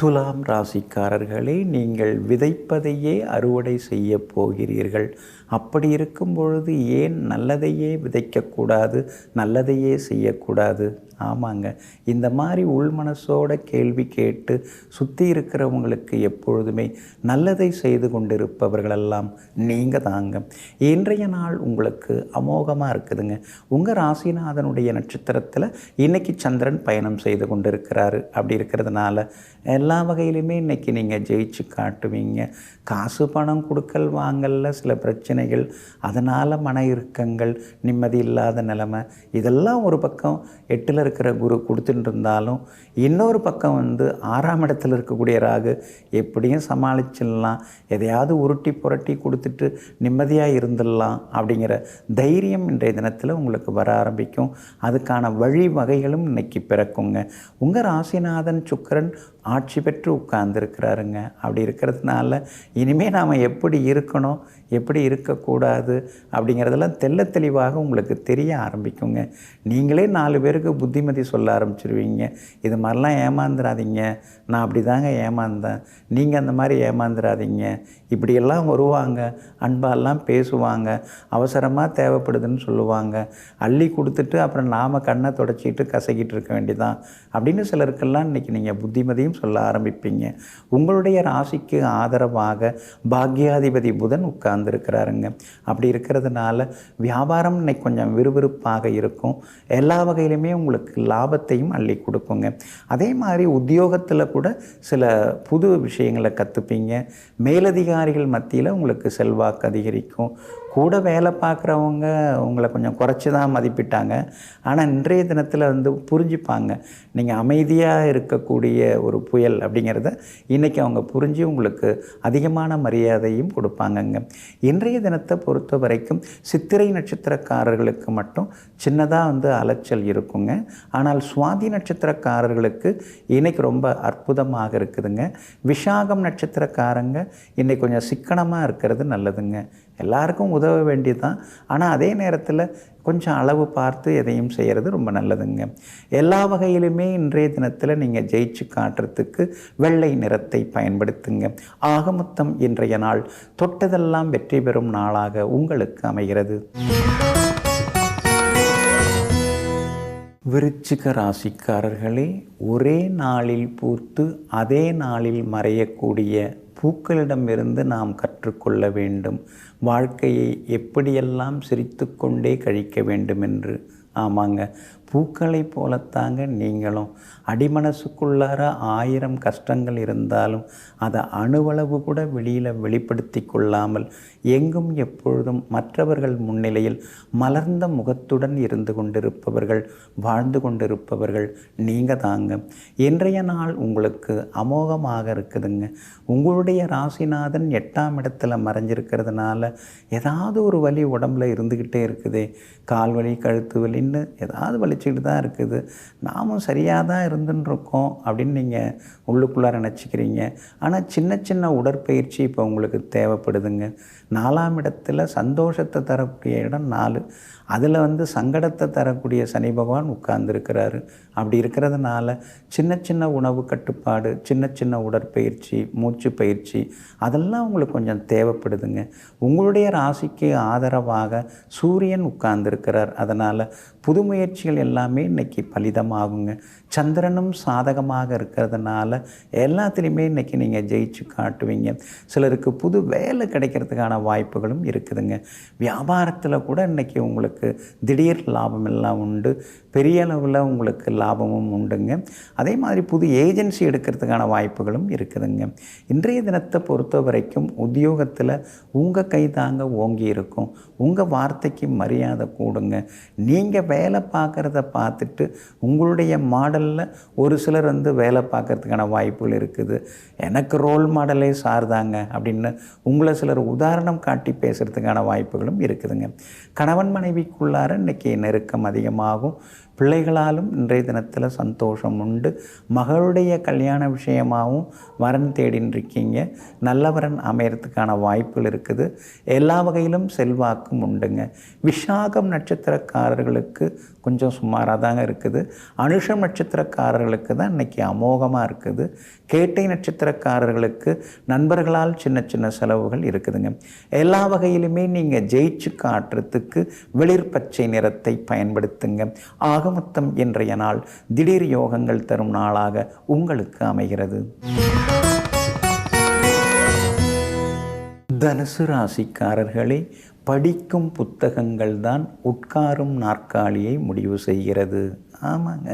துலாம் ராசிக்காரர்களே, நீங்கள் விதைப்பதையே அறுவடை செய்ய போகிறீர்கள். அப்படி இருக்கும் பொழுது ஏன் நல்லதையே விதைக்கக்கூடாது, நல்லதையே செய்யக்கூடாது? ஆமாங்க, இந்த மாதிரி உள்மனசோட கேள்வி கேட்டு சுற்றி இருக்கிறவங்களுக்கு எப்பொழுதுமே நல்லதை செய்து கொண்டிருப்பவர்களெல்லாம் நீங்கள் தாங்க. இன்றைய நாள் உங்களுக்கு அமோகமாக இருக்குதுங்க. உங்கள் ராசிநாதனுடைய நட்சத்திரத்தில் இன்றைக்கி சந்திரன் பயணம் செய்து கொண்டிருக்கிறாரு. அப்படி இருக்கிறதுனால எல்லா வகையிலுமே இன்றைக்கி நீங்கள் ஜெயிச்சு காட்டுவீங்க. காசு பணம் கொடுக்கல் வாங்கல சில பிரச்சனை பிரச்சனைகள், அதனால் மன இறுக்கங்கள், நிம்மதி இல்லாத நிலைமை, இதெல்லாம் ஒரு பக்கம் 8ல் இருக்கிற குரு கொடுத்துட்டு இருந்தாலும், இன்னொரு பக்கம் 6ஆம் இடத்துல இருக்கக்கூடிய ராகு எப்படியும் சமாளிச்சிடலாம், எதையாவது உருட்டி புரட்டி கொடுத்துட்டு நிம்மதியாக இருந்துடலாம் அப்படிங்கிற தைரியம் இன்றைய தினத்தில் உங்களுக்கு வர ஆரம்பிக்கும். அதுக்கான வழிவகைகளும் இன்னைக்கு பிறக்குங்க. உங்கள் ராசிநாதன் சுக்கிரன் ஆட்சி பெற்று உட்கார்ந்துருக்கிறாருங்க. அப்படி இருக்கிறதுனால இனிமேல் நாம் எப்படி இருக்கணும், எப்படி இருக்கக்கூடாது அப்படிங்கிறதெல்லாம் தெள்ள தெளிவாக உங்களுக்கு தெரிய ஆரம்பிக்குங்க. நீங்களே 4 பேருக்கு புத்திமதி சொல்ல ஆரம்பிச்சிருவீங்க. இது மாதிரிலாம் ஏமாந்துடாதீங்க, நான் அப்படி தாங்க ஏமாந்தேன், நீங்கள் அந்த மாதிரி ஏமாந்துடாதீங்க, இப்படியெல்லாம் வருவாங்க, அன்பாலாம் பேசுவாங்க, அவசரமாக தேவைப்படுதுன்னு சொல்லுவாங்க, அள்ளி கொடுத்துட்டு அப்புறம் நாம் கண்ணை தொடச்சிக்கிட்டு கசக்கிட்டு இருக்க வேண்டியதான் அப்படின்னு சிலருக்கெல்லாம் இன்றைக்கி நீங்கள் புத்திமதியும் சொல்ல ஆரம்பிப்பீங்க. உங்களுடைய ராசிக்கு ஆதரவாக பாக்யாதிபதி புதன் உட்கார்ந்துருக்கிறாருங்க. அப்படி இருக்கிறதுனால வியாபாரம் இன்னைக்கு கொஞ்சம் விறுவிறுப்பாக இருக்கும். எல்லா வகையிலுமே உங்களுக்கு லாபத்தையும் அள்ளி கொடுக்குங்க. அதே மாதிரி உத்தியோகத்தில் கூட சில புது விஷயங்களை கற்றுப்பீங்க. மேலதிகாரிகள் மத்தியில் உங்களுக்கு செல்வாக்கு அதிகரிக்கும். கூட வேலை பார்க்குறவங்க உங்களை கொஞ்சம் குறைச்சி தான் மதிப்பிட்டாங்க. ஆனால் இன்றைய தினத்தில் புரிஞ்சுப்பாங்க. நீங்கள் அமைதியாக இருக்கக்கூடிய ஒரு புயல் அப்படிங்கிறத இன்றைக்கி அவங்க புரிஞ்சு உங்களுக்கு அதிகமான மரியாதையும் கொடுப்பாங்கங்க. இன்றைய தினத்தை பொறுத்த வரைக்கும் சித்திரை நட்சத்திரக்காரர்களுக்கு மட்டும் சின்னதாக அலைச்சல் இருக்குங்க. ஆனால் சுவாதி நட்சத்திரக்காரர்களுக்கு இன்றைக்கி ரொம்ப அற்புதமாக இருக்குதுங்க. விஷாகம் நட்சத்திரக்காரங்க இன்றைக்கி கொஞ்சம் சிக்கனமாக இருக்கிறது நல்லதுங்க. எல்லாருக்கும் உதவ வேண்டியது தான், ஆனால் அதே நேரத்தில் கொஞ்சம் அளவு பார்த்து எதையும் செய்கிறது ரொம்ப நல்லதுங்க. எல்லா வகையிலுமே இன்றைய தினத்தில் நீங்கள் ஜெயிச்சு காட்டுறதுக்கு வெள்ளை நிறத்தை பயன்படுத்துங்க. ஆக மொத்தம் இன்றைய நாள் தொட்டதெல்லாம் வெற்றி பெறும் நாளாக உங்களுக்கு அமைகிறது. விருச்சிக ராசிக்காரர்களே, ஒரே நாளில் பூத்து அதே நாளில் மறையக்கூடிய பூக்களிடமிருந்து நாம் கற்றுக்கொள்ள வேண்டும். வாழ்க்கையை எப்படியெல்லாம் சிரித்து கொண்டே கழிக்க வேண்டும் என்று. ஆமாங்க, பூக்களை போலத்தாங்க நீங்களும். அடிமனசுக்குள்ளார 1000 கஷ்டங்கள் இருந்தாலும் அதை அணுவளவு கூட வெளிப்படுத்தி கொள்ளாமல் எங்கும் எப்பொழுதும் மற்றவர்கள் முன்னிலையில் மலர்ந்த முகத்துடன் இருந்து கொண்டிருப்பவர்கள், வாழ்ந்து கொண்டிருப்பவர்கள் நீங்கள் தாங்க. இன்றைய நாள் உங்களுக்கு அமோகமாக இருக்குதுங்க. உங்களுடைய ராசிநாதன் 8ஆம் இடத்துல மறைஞ்சிருக்கிறதுனால ஏதாவது ஒரு வலி உடம்புல இருந்துக்கிட்டே இருக்குது. கால் வலி, கழுத்து வலின்னு ஏதாவது வலிச்சுக்கிட்டு தான் இருக்குது. நாமும் சரியாக தான் இருந்துருக்கோம் அப்படின்னு நீங்கள் உள்ளுக்குள்ளார நினச்சிக்கிறீங்க. ஆனால் சின்ன சின்ன உடற்பயிற்சி இப்போ உங்களுக்கு தேவைப்படுதுங்க. 4ஆம் இடத்துல சந்தோஷத்தை தரக்கூடிய இடம் 4, அதில் சங்கடத்தை தரக்கூடிய சனி பகவான் உட்கார்ந்துருக்கிறாரு. அப்படி இருக்கிறதுனால சின்ன சின்ன உணவு கட்டுப்பாடு, சின்ன சின்ன உடற்பயிற்சி, மூச்சு பயிற்சி அதெல்லாம் உங்களுக்கு கொஞ்சம் தேவைப்படுதுங்க. உங்களுடைய ராசிக்கு ஆதரவாக சூரியன் உட்கார்ந்துருக்கிறார். அதனால் புது முயற்சிகள் எல்லாமே இன்றைக்கி பலிதமாகுங்க. சந்திரனும் சாதகமாக இருக்கிறதுனால எல்லாத்துலேயுமே இன்றைக்கி நீங்கள் ஜெயிச்சு காட்டுவீங்க. சிலருக்கு புது வேலை கிடைக்கிறதுக்கான வாய்ப்புகளும் இருக்குதுங்க. வியாபாரத்தில் கூட இன்றைக்கி உங்களுக்கு திடீர் லாபம் எல்லாம் உண்டு. பெரிய அளவில் உங்களுக்கு லாபமும் உண்டுங்க. அதே மாதிரி புது ஏஜென்சி எடுக்கிறதுக்கான வாய்ப்புகளும் இருக்குதுங்க. இன்றைய தினத்தை பொறுத்த வரைக்கும் உத்தியோகத்தில் உங்கள் கை தாங்க ஓங்கி இருக்கும். உங்கள் வார்த்தைக்கு மரியாதை கூடுங்க. நீங்கள் வேலை பார்க்குறத பார்த்துட்டு உங்களுடைய மாடலில் ஒரு சிலர் வேலை பார்க்குறதுக்கான வாய்ப்புகள் இருக்குது. எனக்கு ரோல் மாடலே சார்தாங்க அப்படின்னு உங்களை சிலர் உதாரணம் காட்டி பேசுகிறதுக்கான வாய்ப்புகளும் இருக்குதுங்க. கணவன் மனைவிக்குள்ளார இன்றைக்கி நெருக்கம் அதிகமாகும். பிள்ளைகளாலும் இன்றைய தினத்தில் சந்தோஷம் உண்டு. மகளுடைய கல்யாண விஷயமாகவும் வரன் தேடின்னு இருக்கீங்க. நல்ல வரன் அமையறதுக்கான வாய்ப்புகள் இருக்குது. எல்லா வகையிலும் செல்வாக்கும் உண்டுங்க. விஷாகம் நட்சத்திரக்காரர்களுக்கு கொஞ்சம் சுமாராக தாங்க இருக்குது. அனுஷம் நட்சத்திரக்காரர்களுக்கு தான் இன்றைக்கி அமோகமாக இருக்குது. கேட்டை நட்சத்திரக்காரர்களுக்கு நண்பர்களால் சின்ன சின்ன செலவுகள் இருக்குதுங்க. எல்லா வகையிலுமே நீங்கள் ஜெயிச்சு காட்டுறதுக்கு வெளிர் பச்சை நிறத்தை பயன்படுத்துங்க. ஆகமொத்தம் இன்றைய நாள் திடீர் யோகங்கள் தரும் நாளாக உங்களுக்கு அமைகிறது. தனுசு ராசிக்காரர்களே, படிக்கும் புத்தகங்கள் தான் உட்காரும் நாற்காலியை முடிவு செய்கிறது. ஆமாங்க,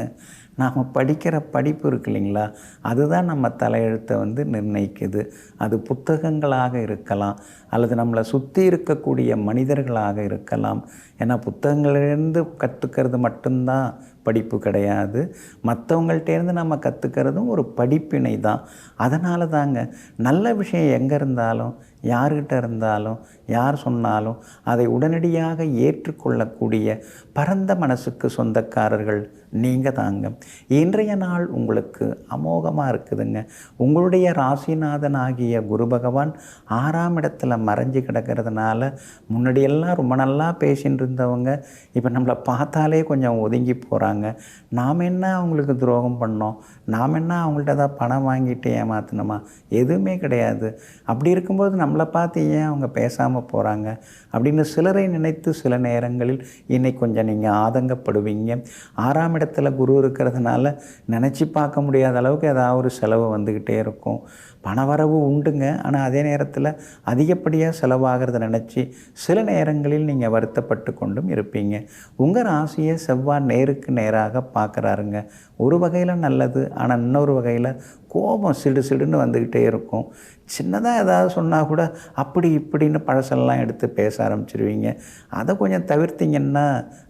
நாம் படிக்கிற படிப்பு இருக்கு இல்லைங்களா, அதுதான் நம்ம தலையெழுத்தை வந்து நிர்ணயிக்குது. அது புத்தகங்களாக இருக்கலாம், அல்லது நம்மளை சுற்றி இருக்கக்கூடிய மனிதர்களாக இருக்கலாம். ஏன்னா புத்தகங்களிலிருந்து கற்றுக்கிறது மட்டும்தான் படிப்பு கிடையாது. மற்றவங்கள்ட்டேருந்து நம்ம கற்றுக்கிறதும் ஒரு படிப்பினை தான். அதனால தாங்க நல்ல விஷயம் எங்கே இருந்தாலும், யார்கிட்ட இருந்தாலும், யார் சொன்னாலும் அதை உடனடியாக ஏற்றுக்கொள்ளக்கூடிய பரந்த மனசுக்கு சொந்தக்காரர்கள் நீங்கள் தாங்க. இன்றைய நாள் உங்களுக்கு அமோகமாக இருக்குதுங்க. உங்களுடைய ராசிநாதன் ஆகிய குரு பகவான் 6ஆம் இடத்துல மறைஞ்சு கிடக்கிறதுனால, முன்னாடியெல்லாம் ரொம்ப நல்லா பேசின்னு இருந்தவங்க இப்போ நம்மளை பார்த்தாலே கொஞ்சம் ஒதுங்கி போகிறாங்க. நாம் என்ன அவங்களுக்கு துரோகம் பண்ணோம், நாம் என்ன அவங்கள்ட்ட தான் பணம் வாங்கிட்டு ஏமாத்தினோமா? எதுவுமே கிடையாது. அப்படி இருக்கும்போது நம்மளை பார்த்து ஏன் அவங்க பேசாமல் போகிறாங்க அப்படின்னு சிலரை நினைத்து சில நேரங்களில் இன்னைக்கு கொஞ்சம் நீங்கள் ஆதங்கப்படுவீங்க. 6ஆம் இடத்துல குரு இருக்கிறதுனால நினச்சி பார்க்க முடியாத அளவுக்கு ஏதாவது ஒரு செலவு வந்துக்கிட்டே இருக்கும். பணவரவு உண்டுங்க, ஆனால் அதே நேரத்தில் அதிகப்படியாக செலவாகிறத நினச்சி சில நேரங்களில் நீங்கள் வருத்தப்பட்டு கொண்டும் இருப்பீங்க. உங்கள் ராசியை செவ்வாய் நேருக்கு நேராக பார்க்குறாருங்க. ஒரு வகையில் நல்லது, ஆனால் இன்னொரு வகையில் கோபம் சிடு சிடுன்னு வந்துக்கிட்டே இருக்கும். சின்னதாக ஏதாவது சொன்னால் கூட அப்படி இப்படின்னு பழசெல்லாம் எடுத்து பேச ஆரம்பிச்சிருவீங்க. அதை கொஞ்சம் தவிர்த்திங்கன்னா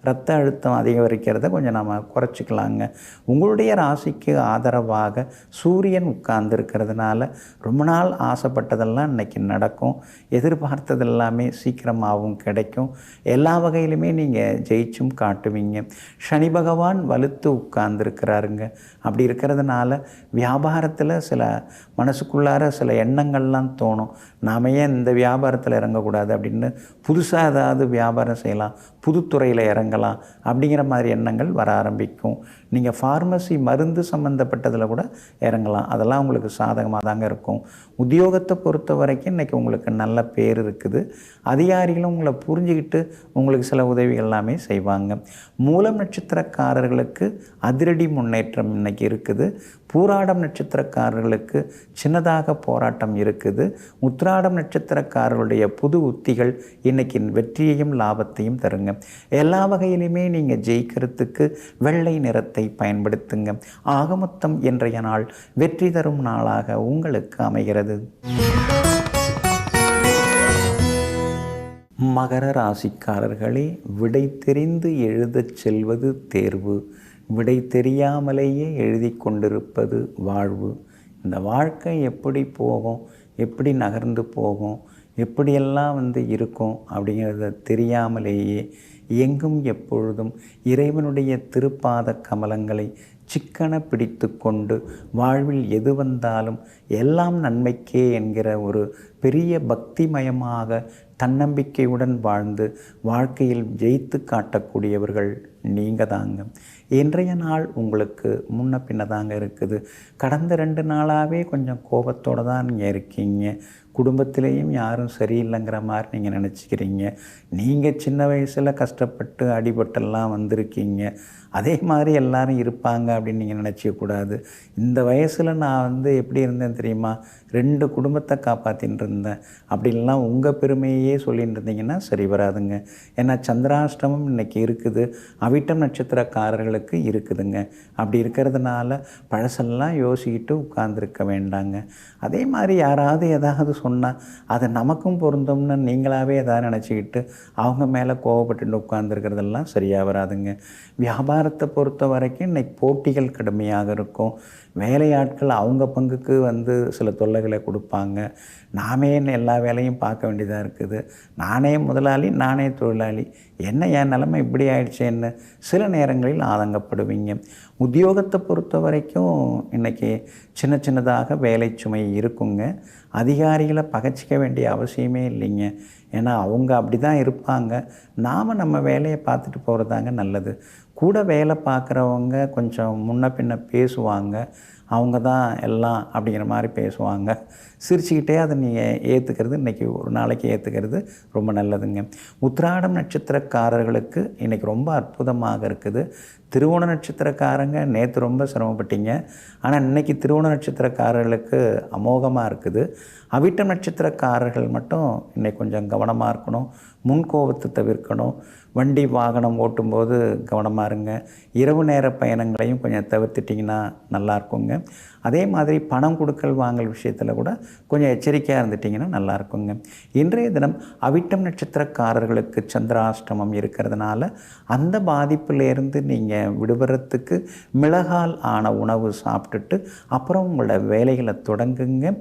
ரத்த அழுத்தம் அதிகரிக்கிறத கொஞ்சம் நம்ம குறைச்சிக்கலாங்க. உங்களுடைய ராசிக்கு ஆதரவாக சூரியன் உட்கார்ந்துருக்கிறதுனால ரொம்ப நாள் ஆசைப்பட்டதெல்லாம் இன்றைக்கி நடக்கும். எதிர்பார்த்தது எல்லாமே சீக்கிரமாகவும் கிடைக்கும். எல்லா வகையிலுமே நீங்கள் ஜெயிச்சும் காட்டுவீங்க. சனி பகவான் வலுத்து உட்கார்ந்துருக்கிறாருங்க. அப்படி இருக்கிறதுனால வியாபாரத்தில் சில மனசுக்குள்ளார சில எண்ணங்கள்லாம் தோணும். நாம் ஏன் இந்த வியாபாரத்தில் இறங்கக்கூடாது அப்படின்னு, புதுசாக ஏதாவது வியாபாரம் செய்யலாம், புதுத்துறையில் இறங்கலாம் அப்படிங்கிற மாதிரி எண்ணங்கள் வர ஆரம்பிக்கும். நீங்கள் ஃபார்மசி மருந்து சம்மந்தப்பட்டதில் கூட இறங்கலாம். அதெல்லாம் உங்களுக்கு சாதகமாக தாங்க இருக்கும். உத்தியோகத்தை பொறுத்த வரைக்கும் இன்றைக்கி உங்களுக்கு நல்ல பேர் இருக்குது. அதிகாரிகளும் உங்களை புரிஞ்சுக்கிட்டு உங்களுக்கு சில உதவிகள் எல்லாமே செய்வாங்க. மூலம் நட்சத்திரக்காரர்களுக்கு அதிரடி முன்னேற்றம் இன்றைக்கி இருக்குது. பூராடம் நட்சத்திரக்காரர்களுக்கு சின்னதாக போராட்டம் இருக்குது. உத்திராடம் நட்சத்திரக்காரர்களுடைய புது உத்திகள் இன்றைக்கி வெற்றியையும் லாபத்தையும் தருங்க. எல்லா வகையிலுமே நீங்கள் ஜெயிக்கிறதுக்கு வெள்ளை நிறத்தை பயன்படுத்துங்க. ஆக மொத்தம் இன்றைய நாள் வெற்றி தரும் நாளாக உங்களுக்கு அமைகிறது. மகர ராசிக்காரர்களே, விடை தெரிந்து எழுதச் செல்வது தேர்வு, விடை தெரியாமலேயே எழுதி கொண்டிருப்பது வாழ்வு. இந்த வாழ்க்கை எப்படி போகும், எப்படி நகர்ந்து போகும், எப்படியெல்லாம் இருக்கும் அப்படிங்கிறத தெரியாமலேயே எங்கும் எப்பொழுதும் இறைவனுடைய திருப்பாத கமலங்களை சிக்கன பிடித்து கொண்டு வாழ்வில் எது வந்தாலும் எல்லாம் நன்மைக்கே என்கிற ஒரு பெரிய பக்திமயமாக தன்னம்பிக்கையுடன் வாழ்ந்து வாழ்க்கையில் ஜெயித்து காட்டக்கூடியவர்கள் நீங்கள் தாங்க. இன்றைய நாள் உங்களுக்கு முன்ன பின்ன தாங்க இருக்குது. கடந்த 2 நாளாகவே கொஞ்சம் கோபத்தோடு தான் நீங்கள் இருக்கீங்க. குடும்பத்திலேயும் யாரும் சரியில்லைங்கிற மாதிரி நீங்கள் நினச்சிக்கிறீங்க. நீங்கள் சின்ன வயசில் கஷ்டப்பட்டு அடிபட்டெல்லாம் வந்திருக்கீங்க, அதே மாதிரி எல்லாரும் இருப்பாங்க அப்படின்னு நீங்கள் நினச்சிக்கக்கூடாது. இந்த வயசில் நான் எப்படி இருந்தேன் தெரியுமா, 2 குடும்பத்தை காப்பாற்றின்னு இருந்தேன் அப்படின்லாம் உங்கள் பெருமையே சொல்லிட்டு இருந்தீங்கன்னா சரி வராதுங்க. ஏன்னா சந்திராஷ்டமம் இன்றைக்கி இருக்குது, அவிட்டம் நட்சத்திரக்காரர்களுக்கு இருக்குதுங்க. அப்படி இருக்கிறதுனால பழசெல்லாம் யோசிக்கிட்டு உட்கார்ந்துருக்க வேண்டாங்க. அதே மாதிரி யாராவது ஏதாவது சொன்னால் அது நமக்கும் பொருந்தும்னு நீங்களாகவே எதாவது நினச்சிக்கிட்டு அவங்க மேலே கோவப்பட்டு உட்கார்ந்துருக்கிறதெல்லாம் சரியாக வராதுங்க. வியாபாரத்தை பொறுத்த வரைக்கும் இன்றைக்கி போட்டிகள் கடுமையாக இருக்கும். வேலையாட்கள் அவங்க பங்குக்கு சில தொல்லைகளை கொடுப்பாங்க. நாமே எல்லா வேலையும் பார்க்க வேண்டியதாக இருக்குது. நானே முதலாளி, நானே தொழிலாளி, என்ன என் நிலைமை இப்படி ஆயிடுச்சேன்னு சில நேரங்களில் ஆதங்கப்படுவீங்க. உத்தியோகத்தை பொறுத்த வரைக்கும் இன்றைக்கி சின்ன சின்னதாக வேலை சுமை இருக்குங்க. அதிகாரிகளை பகைச்சிக்க வேண்டிய அவசியமே இல்லைங்க. ஏன்னா அவங்க அப்படி தான் இருப்பாங்க. நாம் நம்ம வேலையை பார்த்துட்டு போகிறதாங்க நல்லது. கூட வேலை பார்க்குறவங்க கொஞ்சம் முன்ன பின்ன பேசுவாங்க. அவங்க தான் எல்லாம் அப்படிங்கிற மாதிரி பேசுவாங்க. சிரிச்சுக்கிட்டே அதை நீங்கள் ஏற்றுக்கிறது, இன்றைக்கி ஒரு நாளைக்கு ஏற்றுக்கிறது ரொம்ப நல்லதுங்க. உத்திராடம் நட்சத்திரக்காரர்களுக்கு இன்றைக்கி ரொம்ப அற்புதமாக இருக்குது. திருவோண நட்சத்திரக்காரங்க நேற்று ரொம்ப சிரமப்பட்டீங்க, ஆனால் இன்றைக்கி திருவோண நட்சத்திரக்காரர்களுக்கு அமோகமாக இருக்குது. அவிட்டம் நட்சத்திரக்காரர்கள் மட்டும் இன்றைக்கி கொஞ்சம் கவனமாக இருக்கணும். முன்கோபத்தை தவிர்க்கணும். வண்டி வாகனம் ஓட்டும்போது கவனமாக இருங்க. இரவு நேர பயணங்களையும் கொஞ்சம் தவிர்த்துட்டிங்கன்னா நல்லாயிருக்குங்க. அதே மாதிரி பணம் கொடுக்கல் வாங்கல் விஷயத்தில் கூட கொஞ்சம் எச்சரிக்கையாக இருந்துட்டிங்கன்னா நல்லாயிருக்குங்க. இன்றைய தினம் அவிட்டம் நட்சத்திரக்காரர்களுக்கு சந்திராஷ்டமம் இருக்கிறதுனால அந்த பாதிப்பிலேருந்து நீங்கள் விடுபடுறதுக்கு மிளகால் ஆன உணவு சாப்பிட்டுட்டு அப்புறம் உங்களோட வேலைகளை தொடங்குங்க.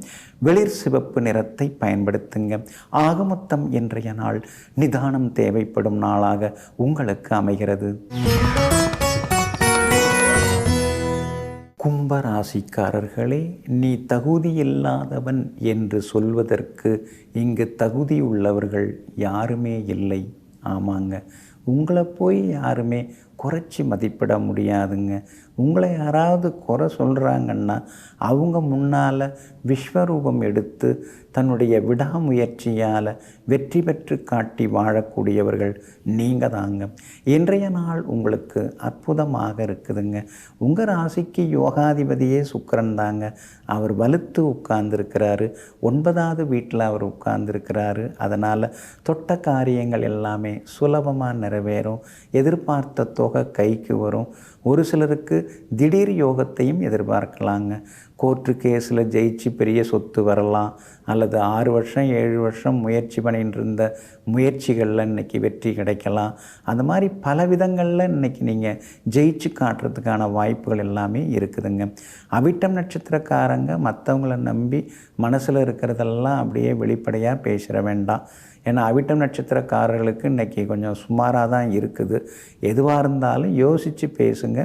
வெளிர் சிவப்பு நிறத்தை பயன்படுத்துங்க. ஆகமொத்தம் இன்றைய நாள் நிதானம் தேவைப்படும் நாளாக உங்களுக்கு அமைகிறது. கும்பராசிக்காரர்களே, நீ தகுதியில்லாதவன் என்று சொல்வதற்கு இங்கு தகுதியுள்ளவர்கள் யாருமே இல்லை. ஆமாங்க, உங்களை போய் யாருமே குறைச்சி மதிப்பிட முடியாதுங்க. உங்களை யாராவது குறை சொல்கிறாங்கன்னா அவங்க முன்னால் விஸ்வரூபம் எடுத்து தன்னுடைய விடாமுயற்சியால் வெற்றி பெற்று காட்டி வாழக்கூடியவர்கள் நீங்கள் தாங்க. இன்றைய நாள் உங்களுக்கு அற்புதமாக இருக்குதுங்க. உங்கள் ராசிக்கு யோகாதிபதியே சுக்கிரன் தாங்க. அவர் வலுத்து உட்கார்ந்துருக்கிறாரு. 9வது வீட்டில் அவர் உட்கார்ந்துருக்கிறாரு. அதனால் தொட்ட காரியங்கள் எல்லாமே சுலபமாக நிறைவேறும். எதிர்பார்த்த தொகை கைக்கு வரும். ஒரு சிலருக்கு திடீர் யோகத்தையும் எதிர்பார்க்கலாங்க. கோர்ட்டு கேஸில் ஜெயிச்சு பெரிய சொத்து வரலாம். அல்லது 6 வருஷம் 7 வருஷம் முயற்சி பண்ணிட்டு இருந்த முயற்சிகளில் இன்றைக்கி வெற்றி கிடைக்கலாம். அந்த மாதிரி பல விதங்களில் இன்றைக்கி நீங்கள் ஜெயிச்சு காட்டுறதுக்கான வாய்ப்புகள் எல்லாமே இருக்குதுங்க. அவிட்டம் நட்சத்திரக்காரங்க மற்றவங்கள நம்பி மனசில் இருக்கிறதெல்லாம் அப்படியே வெளிப்படையாக பேசிட வேண்டாம். ஏன்னா அவிட்டம் நட்சத்திரக்காரர்களுக்கு இன்றைக்கி கொஞ்சம் சுமாராக தான் இருக்குது. எதுவாக இருந்தாலும் யோசித்து பேசுங்க,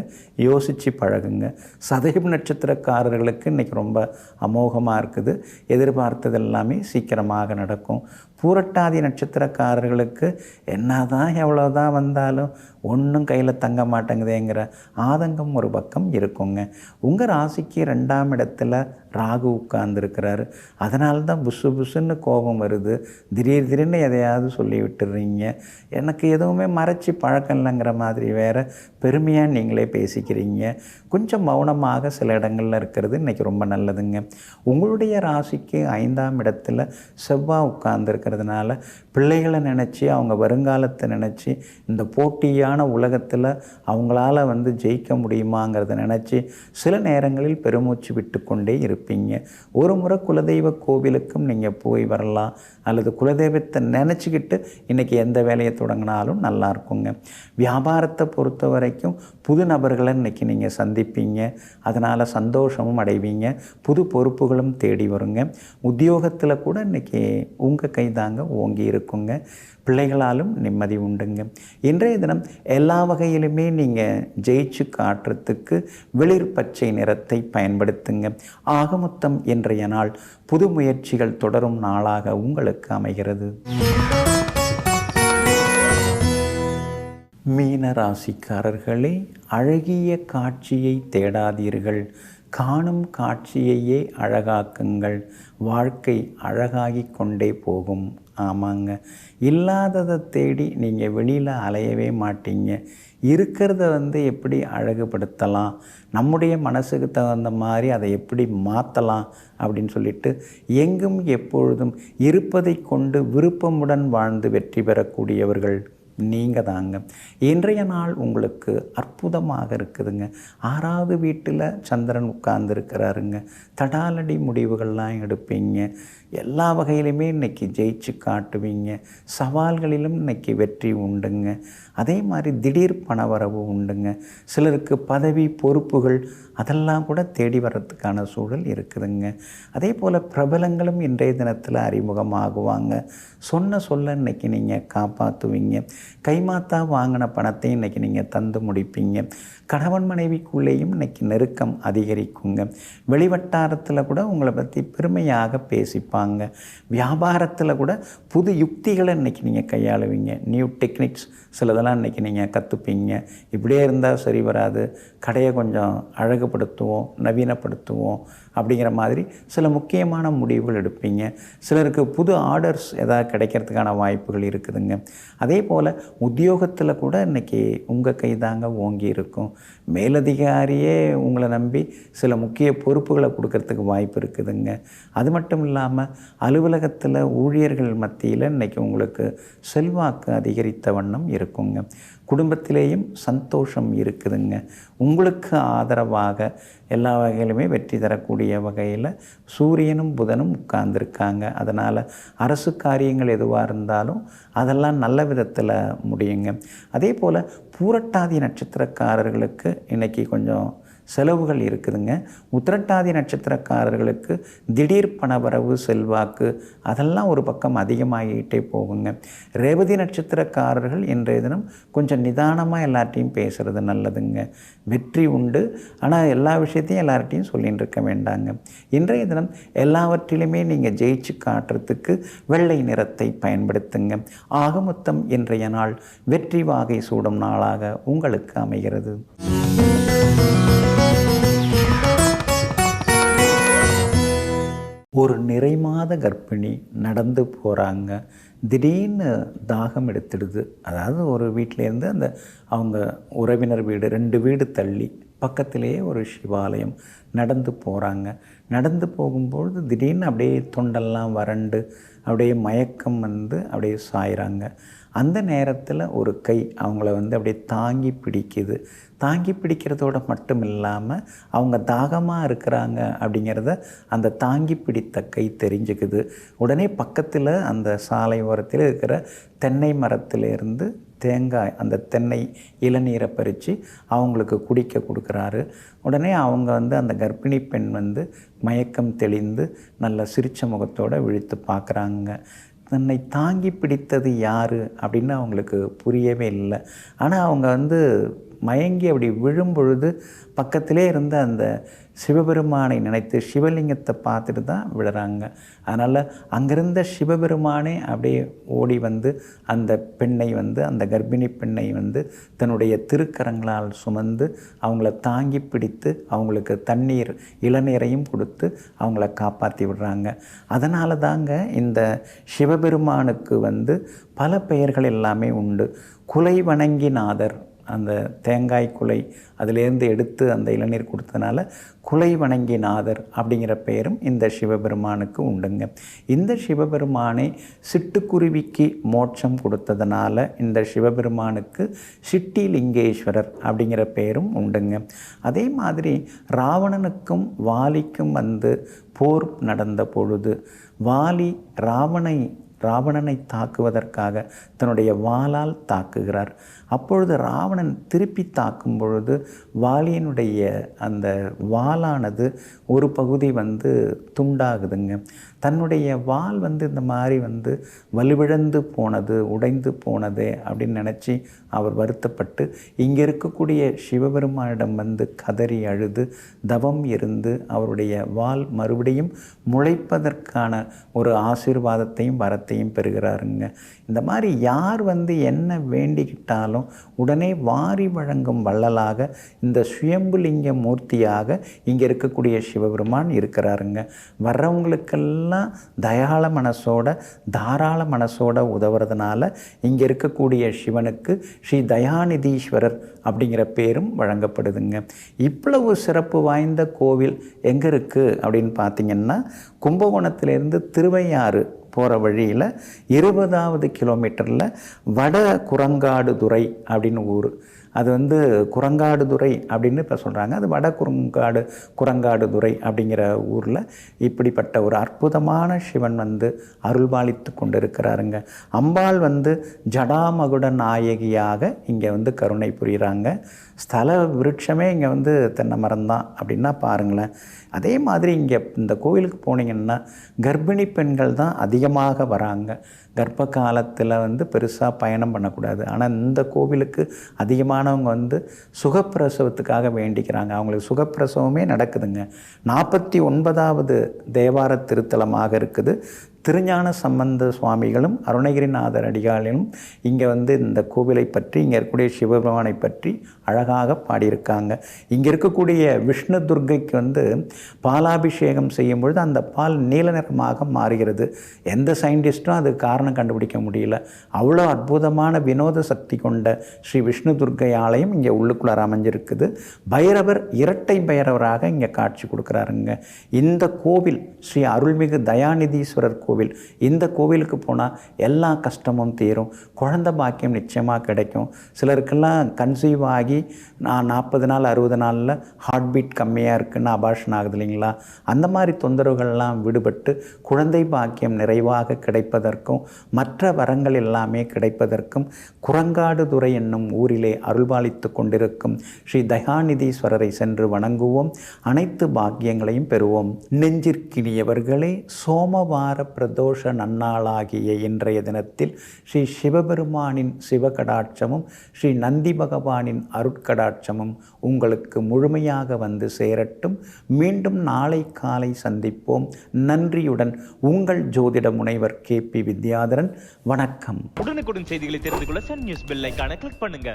யோசித்து பழகுங்க. சதயம் நட்சத்திரக்காரர்களுக்கு இன்றைக்கி ரொம்ப அமோகமாக இருக்குது. எதிர்பார்த்தது எல்லாமே சீக்கிரமாக நடக்கும். பூரட்டாதி நட்சத்திரக்காரர்களுக்கு என்ன தான் எவ்வளோ தான் வந்தாலும் ஒன்றும் கையில் தங்க மாட்டேங்குதேங்கிற ஆதங்கம் ஒரு பக்கம் இருக்குங்க. உங்கள் ராசிக்கு 2ஆம் இடத்துல ராகு உட்கார்ந்துருக்கிறாரு. அதனால தான் புசு புசுன்னு கோபம் வருது. திடீர்னு எதையாவது சொல்லி விட்டுடுறீங்க. எனக்கு எதுவுமே மறைச்சி பழக்கம் இல்லைங்கிற மாதிரி வேறு பெருமையாக நீங்களே பேசிக்கிறீங்க. கொஞ்சம் மௌனமாக சில இடங்களில் இருக்கிறது இன்றைக்கி ரொம்ப நல்லதுங்க. உங்களுடைய ராசிக்கு 5ஆம் இடத்துல செவ்வாய் உட்கார்ந்துருக்கிறதுனால பிள்ளைகளை நினச்சி அவங்க வருங்காலத்தை நினச்சி இந்த போட்டியான உலகத்தில் அவங்களால ஜெயிக்க முடியுமாங்கிறத நினச்சி சில நேரங்களில் பெருமூச்சு விட்டு கொண்டே இருப்பீங்க. ஒரு முறை குலதெய்வ கோவிலுக்கும் நீங்கள் போய் வரலாம். அல்லது குலதெய்வத்தை நினச்சிக்கிட்டு இன்றைக்கி எந்த வேலையை தொடங்கினாலும் நல்லா இருக்குங்க. வியாபாரத்தை பொறுத்த வரைக்கும் புது நபர்களை இன்றைக்கி நீங்கள் சந்திப்பீங்க. அதனால் சந்தோஷமும் அடைவீங்க. புது பொறுப்புகளும் தேடி வருங்க. உத்தியோகத்தில் கூட இன்றைக்கி உங்கள் கைதாங்க ஓங்கி இருக்குங்க. பிள்ளைகளாலும் நிம்மதி உண்டுங்க. இன்றைய தினம் எல்லா வகையிலுமே நீங்கள் ஜெயிச்சு காட்டுறதுக்கு வெளிர் பச்சை நிறத்தை பயன்படுத்துங்க. ஆகமொத்தம் இன்றைய நாள் புது முயற்சிகள் தொடரும் நாளாக உங்களுக்கு அமைகிறது. மீன ராசிக்காரர்களே, அழகிய காட்சியை தேடாதீர்கள். காணும் காட்சியையே அழகாக்குங்கள். வாழ்க்கை அழகாகி கொண்டே போகும். ஆமாங்க, இல்லாததை தேடி நீங்கள் வெளியில் அலையவே மாட்டீங்க. இருக்கிறத எப்படி அழகுபடுத்தலாம், நம்முடைய மனசுக்கு தகுந்த மாதிரி அதை எப்படி மாற்றலாம் அப்படின்னு சொல்லிட்டு எங்கும் எப்பொழுதும் இருப்பதை கொண்டு விருப்பமுடன் வாழ்ந்து வெற்றி பெறக்கூடியவர்கள் நீங்கள் தாங்க. இன்றைய நாள் உங்களுக்கு அற்புதமாக இருக்குதுங்க. 6வது வீட்டில் சந்திரன் உட்கார்ந்துருக்கிறாருங்க. தடாலடி முடிவுகள்லாம் எடுப்பீங்க. எல்லா வகையிலுமே இன்றைக்கி ஜெயிச்சு காட்டுவீங்க. சவால்களிலும் இன்றைக்கி வெற்றி உண்டுங்க. அதே மாதிரி திடீர் பணவரவு உண்டுங்க. சிலருக்கு பதவி பொறுப்புகள் அதெல்லாம் கூட தேடி வர்றதுக்கான சூழல் இருக்குதுங்க. அதே போல் பிரபலங்களும் இன்றைய தினத்தில் அறிமுகமாகுவாங்க. சொன்ன சொல்ல இன்றைக்கி நீங்கள் காப்பாற்றுவீங்க. கைமாத்தா வாங்கின பணத்தை இன்றைக்கி நீங்கள் தந்து முடிப்பீங்க. கணவன் மனைவிக்குள்ளேயும் இன்றைக்கி நெருக்கம் அதிகரிக்குங்க. வெளிவட்டாரத்தில் கூட உங்களை பற்றி பெருமையாக பேசிப்பாங்க. வியாபாரத்தில் கூட புது யுக்திகளை இன்றைக்கி நீங்கள் கையாளுவீங்க. நியூ டெக்னிக்ஸ் சிலதெல்லாம் இன்றைக்கி நீங்கள் கற்றுப்பீங்க. இப்படியே இருந்தால் சரி வராது, கடையை கொஞ்சம் அழகுபடுத்துவோம், நவீனப்படுத்துவோம் அப்படிங்கிற மாதிரி சில முக்கியமான முடிவுகள் எடுப்பீங்க. சிலருக்கு புது ஆர்டர்ஸ் ஏதாவது கிடைக்கிறதுக்கான வாய்ப்புகள் இருக்குதுங்க. அதே போல் உத்தியோகத்தில் கூட இன்றைக்கி உங்கள் கை தாங்க ஓங்கி இருக்கும். மேலதிகாரியே உங்களை நம்பி சில முக்கிய பொறுப்புகளை கொடுக்கறதுக்கு வாய்ப்பு இருக்குதுங்க. அது மட்டும் இல்லாமல் அலுவலகத்தில் ஊழியர்கள் மத்தியில் இன்றைக்கி உங்களுக்கு செல்வாக்கு அதிகரித்த வண்ணம் இருக்குங்க. குடும்பத்திலேயும் சந்தோஷம் இருக்குதுங்க. உங்களுக்கு ஆதரவாக எல்லா வகையிலுமே வெற்றி தரக்கூடிய வகையில் சூரியனும் புதனும் உட்கார்ந்துருக்காங்க. அதனால் அரசு காரியங்கள் எதுவாக இருந்தாலும் அதெல்லாம் நல்ல விதத்தில் முடியுங்க. அதே போல் பூரட்டாதி நட்சத்திரக்காரர்களுக்கு இன்றைக்கி கொஞ்சம் செலவுகள் இருக்குதுங்க. உத்திரட்டாதி நட்சத்திரக்காரர்களுக்கு திடீர் பணவரவு, செல்வாக்கு அதெல்லாம் ஒரு பக்கம் அதிகமாகிட்டே போகுங்க. ரேவதி நட்சத்திரக்காரர்கள் இன்றைய தினம் கொஞ்சம் நிதானமாக எல்லார்ட்டையும் பேசுகிறது நல்லதுங்க. வெற்றி உண்டு, ஆனால் எல்லா விஷயத்தையும் எல்லார்ட்டையும் சொல்லின்னு இருக்க வேண்டாங்க. இன்றைய தினம் எல்லாவற்றிலுமே நீங்கள் ஜெயிச்சு காட்டுறதுக்கு வெள்ளை நிறத்தை பயன்படுத்துங்க. ஆக மொத்தம் இன்றைய நாள் வெற்றி வாகை சூடும் நாளாக உங்களுக்கு அமைகிறது. ஒரு நிறைமாத கர்ப்பிணி நடந்து போகிறாங்க. திடீர்னு தாகம் எடுத்துடுது. அதாவது ஒரு வீட்டிலேருந்து அந்த அவங்க உறவினர் வீடு 2 வீடு தள்ளி பக்கத்திலேயே ஒரு சிவாலயம் நடந்து போகிறாங்க. நடந்து போகும்பொழுது திடீர்னு அப்படியே தொண்டெல்லாம் வறண்டு அப்படியே மயக்கம் வந்து அப்படியே சாயிறாங்க. அந்த நேரத்தில் ஒரு கை அவங்கள வந்து அப்படியே தாங்கி பிடிக்குது. தாங்கி பிடிக்கிறதோடு மட்டும் இல்லாமல் அவங்க தாகமாக இருக்கிறாங்க அப்படிங்கிறத அந்த தாங்கி பிடித்த கை தெரிஞ்சுக்குது. உடனே பக்கத்தில் அந்த சாலை ஓரத்தில் இருக்கிற தென்னை மரத்திலேருந்து தேங்காய், அந்த தென்னை இளநீரை பறித்து அவங்களுக்கு குடிக்க கொடுக்குறாரு. உடனே அவங்க வந்து அந்த கர்ப்பிணி பெண் வந்து மயக்கம் தெளிந்து நல்ல சிரிச்ச முகத்தோடு விழித்து பார்க்குறாங்க. தன்னை தாங்கி பிடித்தது யார் அப்படின்னு அவங்களுக்கு புரியவே இல்லை. ஆனால் அவங்க வந்து மயங்கி அப்படி விழும்பொழுது பக்கத்திலே இருந்த அந்த சிவபெருமானை நினைத்து சிவலிங்கத்தை பார்த்துட்டு தான் விழுறாங்க. அதனால் அங்கிருந்த சிவபெருமானே அப்படியே ஓடி வந்து அந்த பெண்ணை வந்து, அந்த கர்ப்பிணி பெண்ணை வந்து தன்னுடைய திருக்கரங்களால் சுமந்து அவங்கள தாங்கி பிடித்து அவங்களுக்கு தண்ணீர், இளநீரையும் கொடுத்து அவங்கள காப்பாற்றி விடுறாங்க. அதனால தாங்க இந்த சிவபெருமானுக்கு வந்து பல பெயர்கள் எல்லாமே உண்டு. குலை வணங்கிநாதர், அந்த தேங்காய் குலை அதிலேருந்து எடுத்து அந்த இளநீர் கொடுத்ததுனால குலை வணங்கிநாதர் அப்படிங்கிற பெயரும் இந்த சிவபெருமானுக்கு உண்டுங்க. இந்த சிவபெருமானை சிட்டுக்குருவிக்கு மோட்சம் கொடுத்ததுனால இந்த சிவபெருமானுக்கு சிட்டிலிங்கேஸ்வரர் அப்படிங்கிற பெயரும் உண்டுங்க. அதே மாதிரி ராவணனுக்கும் வாலிக்கும் வந்து போர் நடந்த பொழுது வாலி ராவணனை தாக்குவதற்காக தன்னுடைய வாளால் தாக்குகிறார். அப்பொழுது ராவணன் திருப்பி தாக்கும் பொழுது வாலியினுடைய அந்த வாளானது ஒரு பகுதி வந்து துண்டாகுதுங்க. தன்னுடைய வாள் வந்து இந்த மாதிரி வந்து வலுவிழந்து போனது, உடைந்து போனதே அப்படின்னு நினச்சி அவர் வருத்தப்பட்டு இங்கே இருக்கக்கூடிய சிவபெருமானிடம் வந்து கதறி அழுது தவம் இருந்து அவருடைய வாள் மறுபடியும் முளைப்பதற்கான ஒரு ஆசீர்வாதத்தையும் வரத்தையும் பெறுகிறாருங்க. இந்த மாதிரி யார் வந்து என்ன வேண்டிக்கிட்டாலும் உடனே வாரி வழங்கும் வள்ளலாக இந்த சுயம்புலிங்க மூர்த்தியாக இங்கே இருக்கக்கூடிய சிவபெருமான் இருக்கிறாருங்க. வர்றவங்களுக்கெல்லாம் தயாள மனசோட, தாராள மனசோட உதவுறதுனால இங்கே இருக்கக்கூடிய சிவனுக்கு ஸ்ரீ தயாநிதீஸ்வரர் அப்படிங்கிற பேரும் வழங்கப்படுதுங்க. இவ்வளவு சிறப்பு வாய்ந்த கோவில் எங்கே இருக்குது அப்படின்னு பார்த்தீங்கன்னா, கும்பகோணத்திலேருந்து திருவையாறு போகிற வழியில் 20வது கிலோமீட்டரில் வட குரங்காடுதுறை அப்படின்னு ஊர். அது வந்து குரங்காடுதுறை அப்படின்னு இப்போ சொல்கிறாங்க. அது வட குரங்காடுதுறை அப்படிங்கிற ஊரில் இப்படிப்பட்ட ஒரு அற்புதமான சிவன் வந்து அருள்பாலித்து கொண்டு இருக்கிறாருங்க. அம்பாள் வந்து ஜடாமகுட நாயகியாக இங்கே வந்து கருணை புரிகிறாங்க. ஸ்தல விருட்சமே இங்கே வந்து தென்னை மரம் தான் அப்படின்னா பாருங்களேன். அதே மாதிரி இங்கே இந்த கோவிலுக்கு போனீங்கன்னா கர்ப்பிணி பெண்கள் தான் அதிகமாக வராங்க. கர்ப்ப காலத்தில் வந்து பெருசாக பயணம் பண்ணக்கூடாது. ஆனால் இந்த கோவிலுக்கு அதிகமானவங்க வந்து சுகப்பிரசவத்துக்காக வேண்டிக்கிறாங்க. அவங்களுக்கு சுகப்பிரசவமே நடக்குதுங்க. 49வது தேவார திருத்தலமாக இருக்குது. திருஞான சம்பந்த சுவாமிகளும் அருணகிரிநாதர் அடிகாலும் இங்கே இந்த கோவிலை பற்றி, இங்கே இருக்கக்கூடிய சிவபெருமானை பற்றி அழகாக பாடியிருக்காங்க. இங்கே இருக்கக்கூடிய விஷ்ணு துர்க்கைக்கு பாலாபிஷேகம் செய்யும் பொழுது அந்த பால் நீல நிறமாக மாறுகிறது. எந்த சயின்டிஸ்ட்டும் அது காரணம் கண்டுபிடிக்க முடியல. அவ்வளோ அற்புதமான வினோத சக்தி கொண்ட ஸ்ரீ விஷ்ணு துர்க்கை ஆலயம் இங்கே உள்ளுக்குள்ளார அமைஞ்சிருக்குது. பைரவர் இரட்டை பைரவராக இங்கே காட்சி கொடுக்குறாருங்க. இந்த கோவில் ஸ்ரீ அருள்மிகு தயாநிதீஸ்வரர் கோவில். இந்த கோவிலுக்கு போனால் எல்லா கஷ்டமும் தீரும், குழந்தை பாக்கியம் நிச்சயமாக கிடைக்கும். சிலருக்கெல்லாம் கன்சீவ் ஆகி 40 நாள் 60 நாளில் ஹார்ட் பீட் கம்மியாக இருக்குன்னு அபார்ஷன் ஆகுது இல்லைங்களா, அந்த மாதிரி தொந்தரவுகள்லாம் விடுபட்டு குழந்தை பாக்கியம் நிறைவாக கிடைப்பதற்கும் மற்ற வரங்கள் எல்லாமே கிடைப்பதற்கும் குரங்காடுதுறை என்னும் ஊரிலே அருள்பாலித்து கொண்டிருக்கும் ஸ்ரீ தயாநிதீஸ்வரரை சென்று வணங்குவோம். அனைத்து பாக்கியங்களையும் பெறுவோம். நெஞ்சிற்கினியவர்களே, சோமவார பிரதோஷ நன்னாளாகிய இன்றைய தினத்தில் ஸ்ரீ சிவபெருமானின் சிவகடாட்சமும் ஸ்ரீ நந்தி பகவானின் அருட்கடாட்சமும் உங்களுக்கு முழுமையாக வந்து சேரட்டும். மீண்டும் நாளை காலை சந்திப்போம். நன்றியுடன் உங்கள் ஜோதிட முனைவர் KP வித்யாதரன். வணக்கம். உடனுக்குடன் செய்திகளை தெரிந்து கொள்ள சன் நியூஸ் பெல் ஐகானை கிளிக் பண்ணுங்க.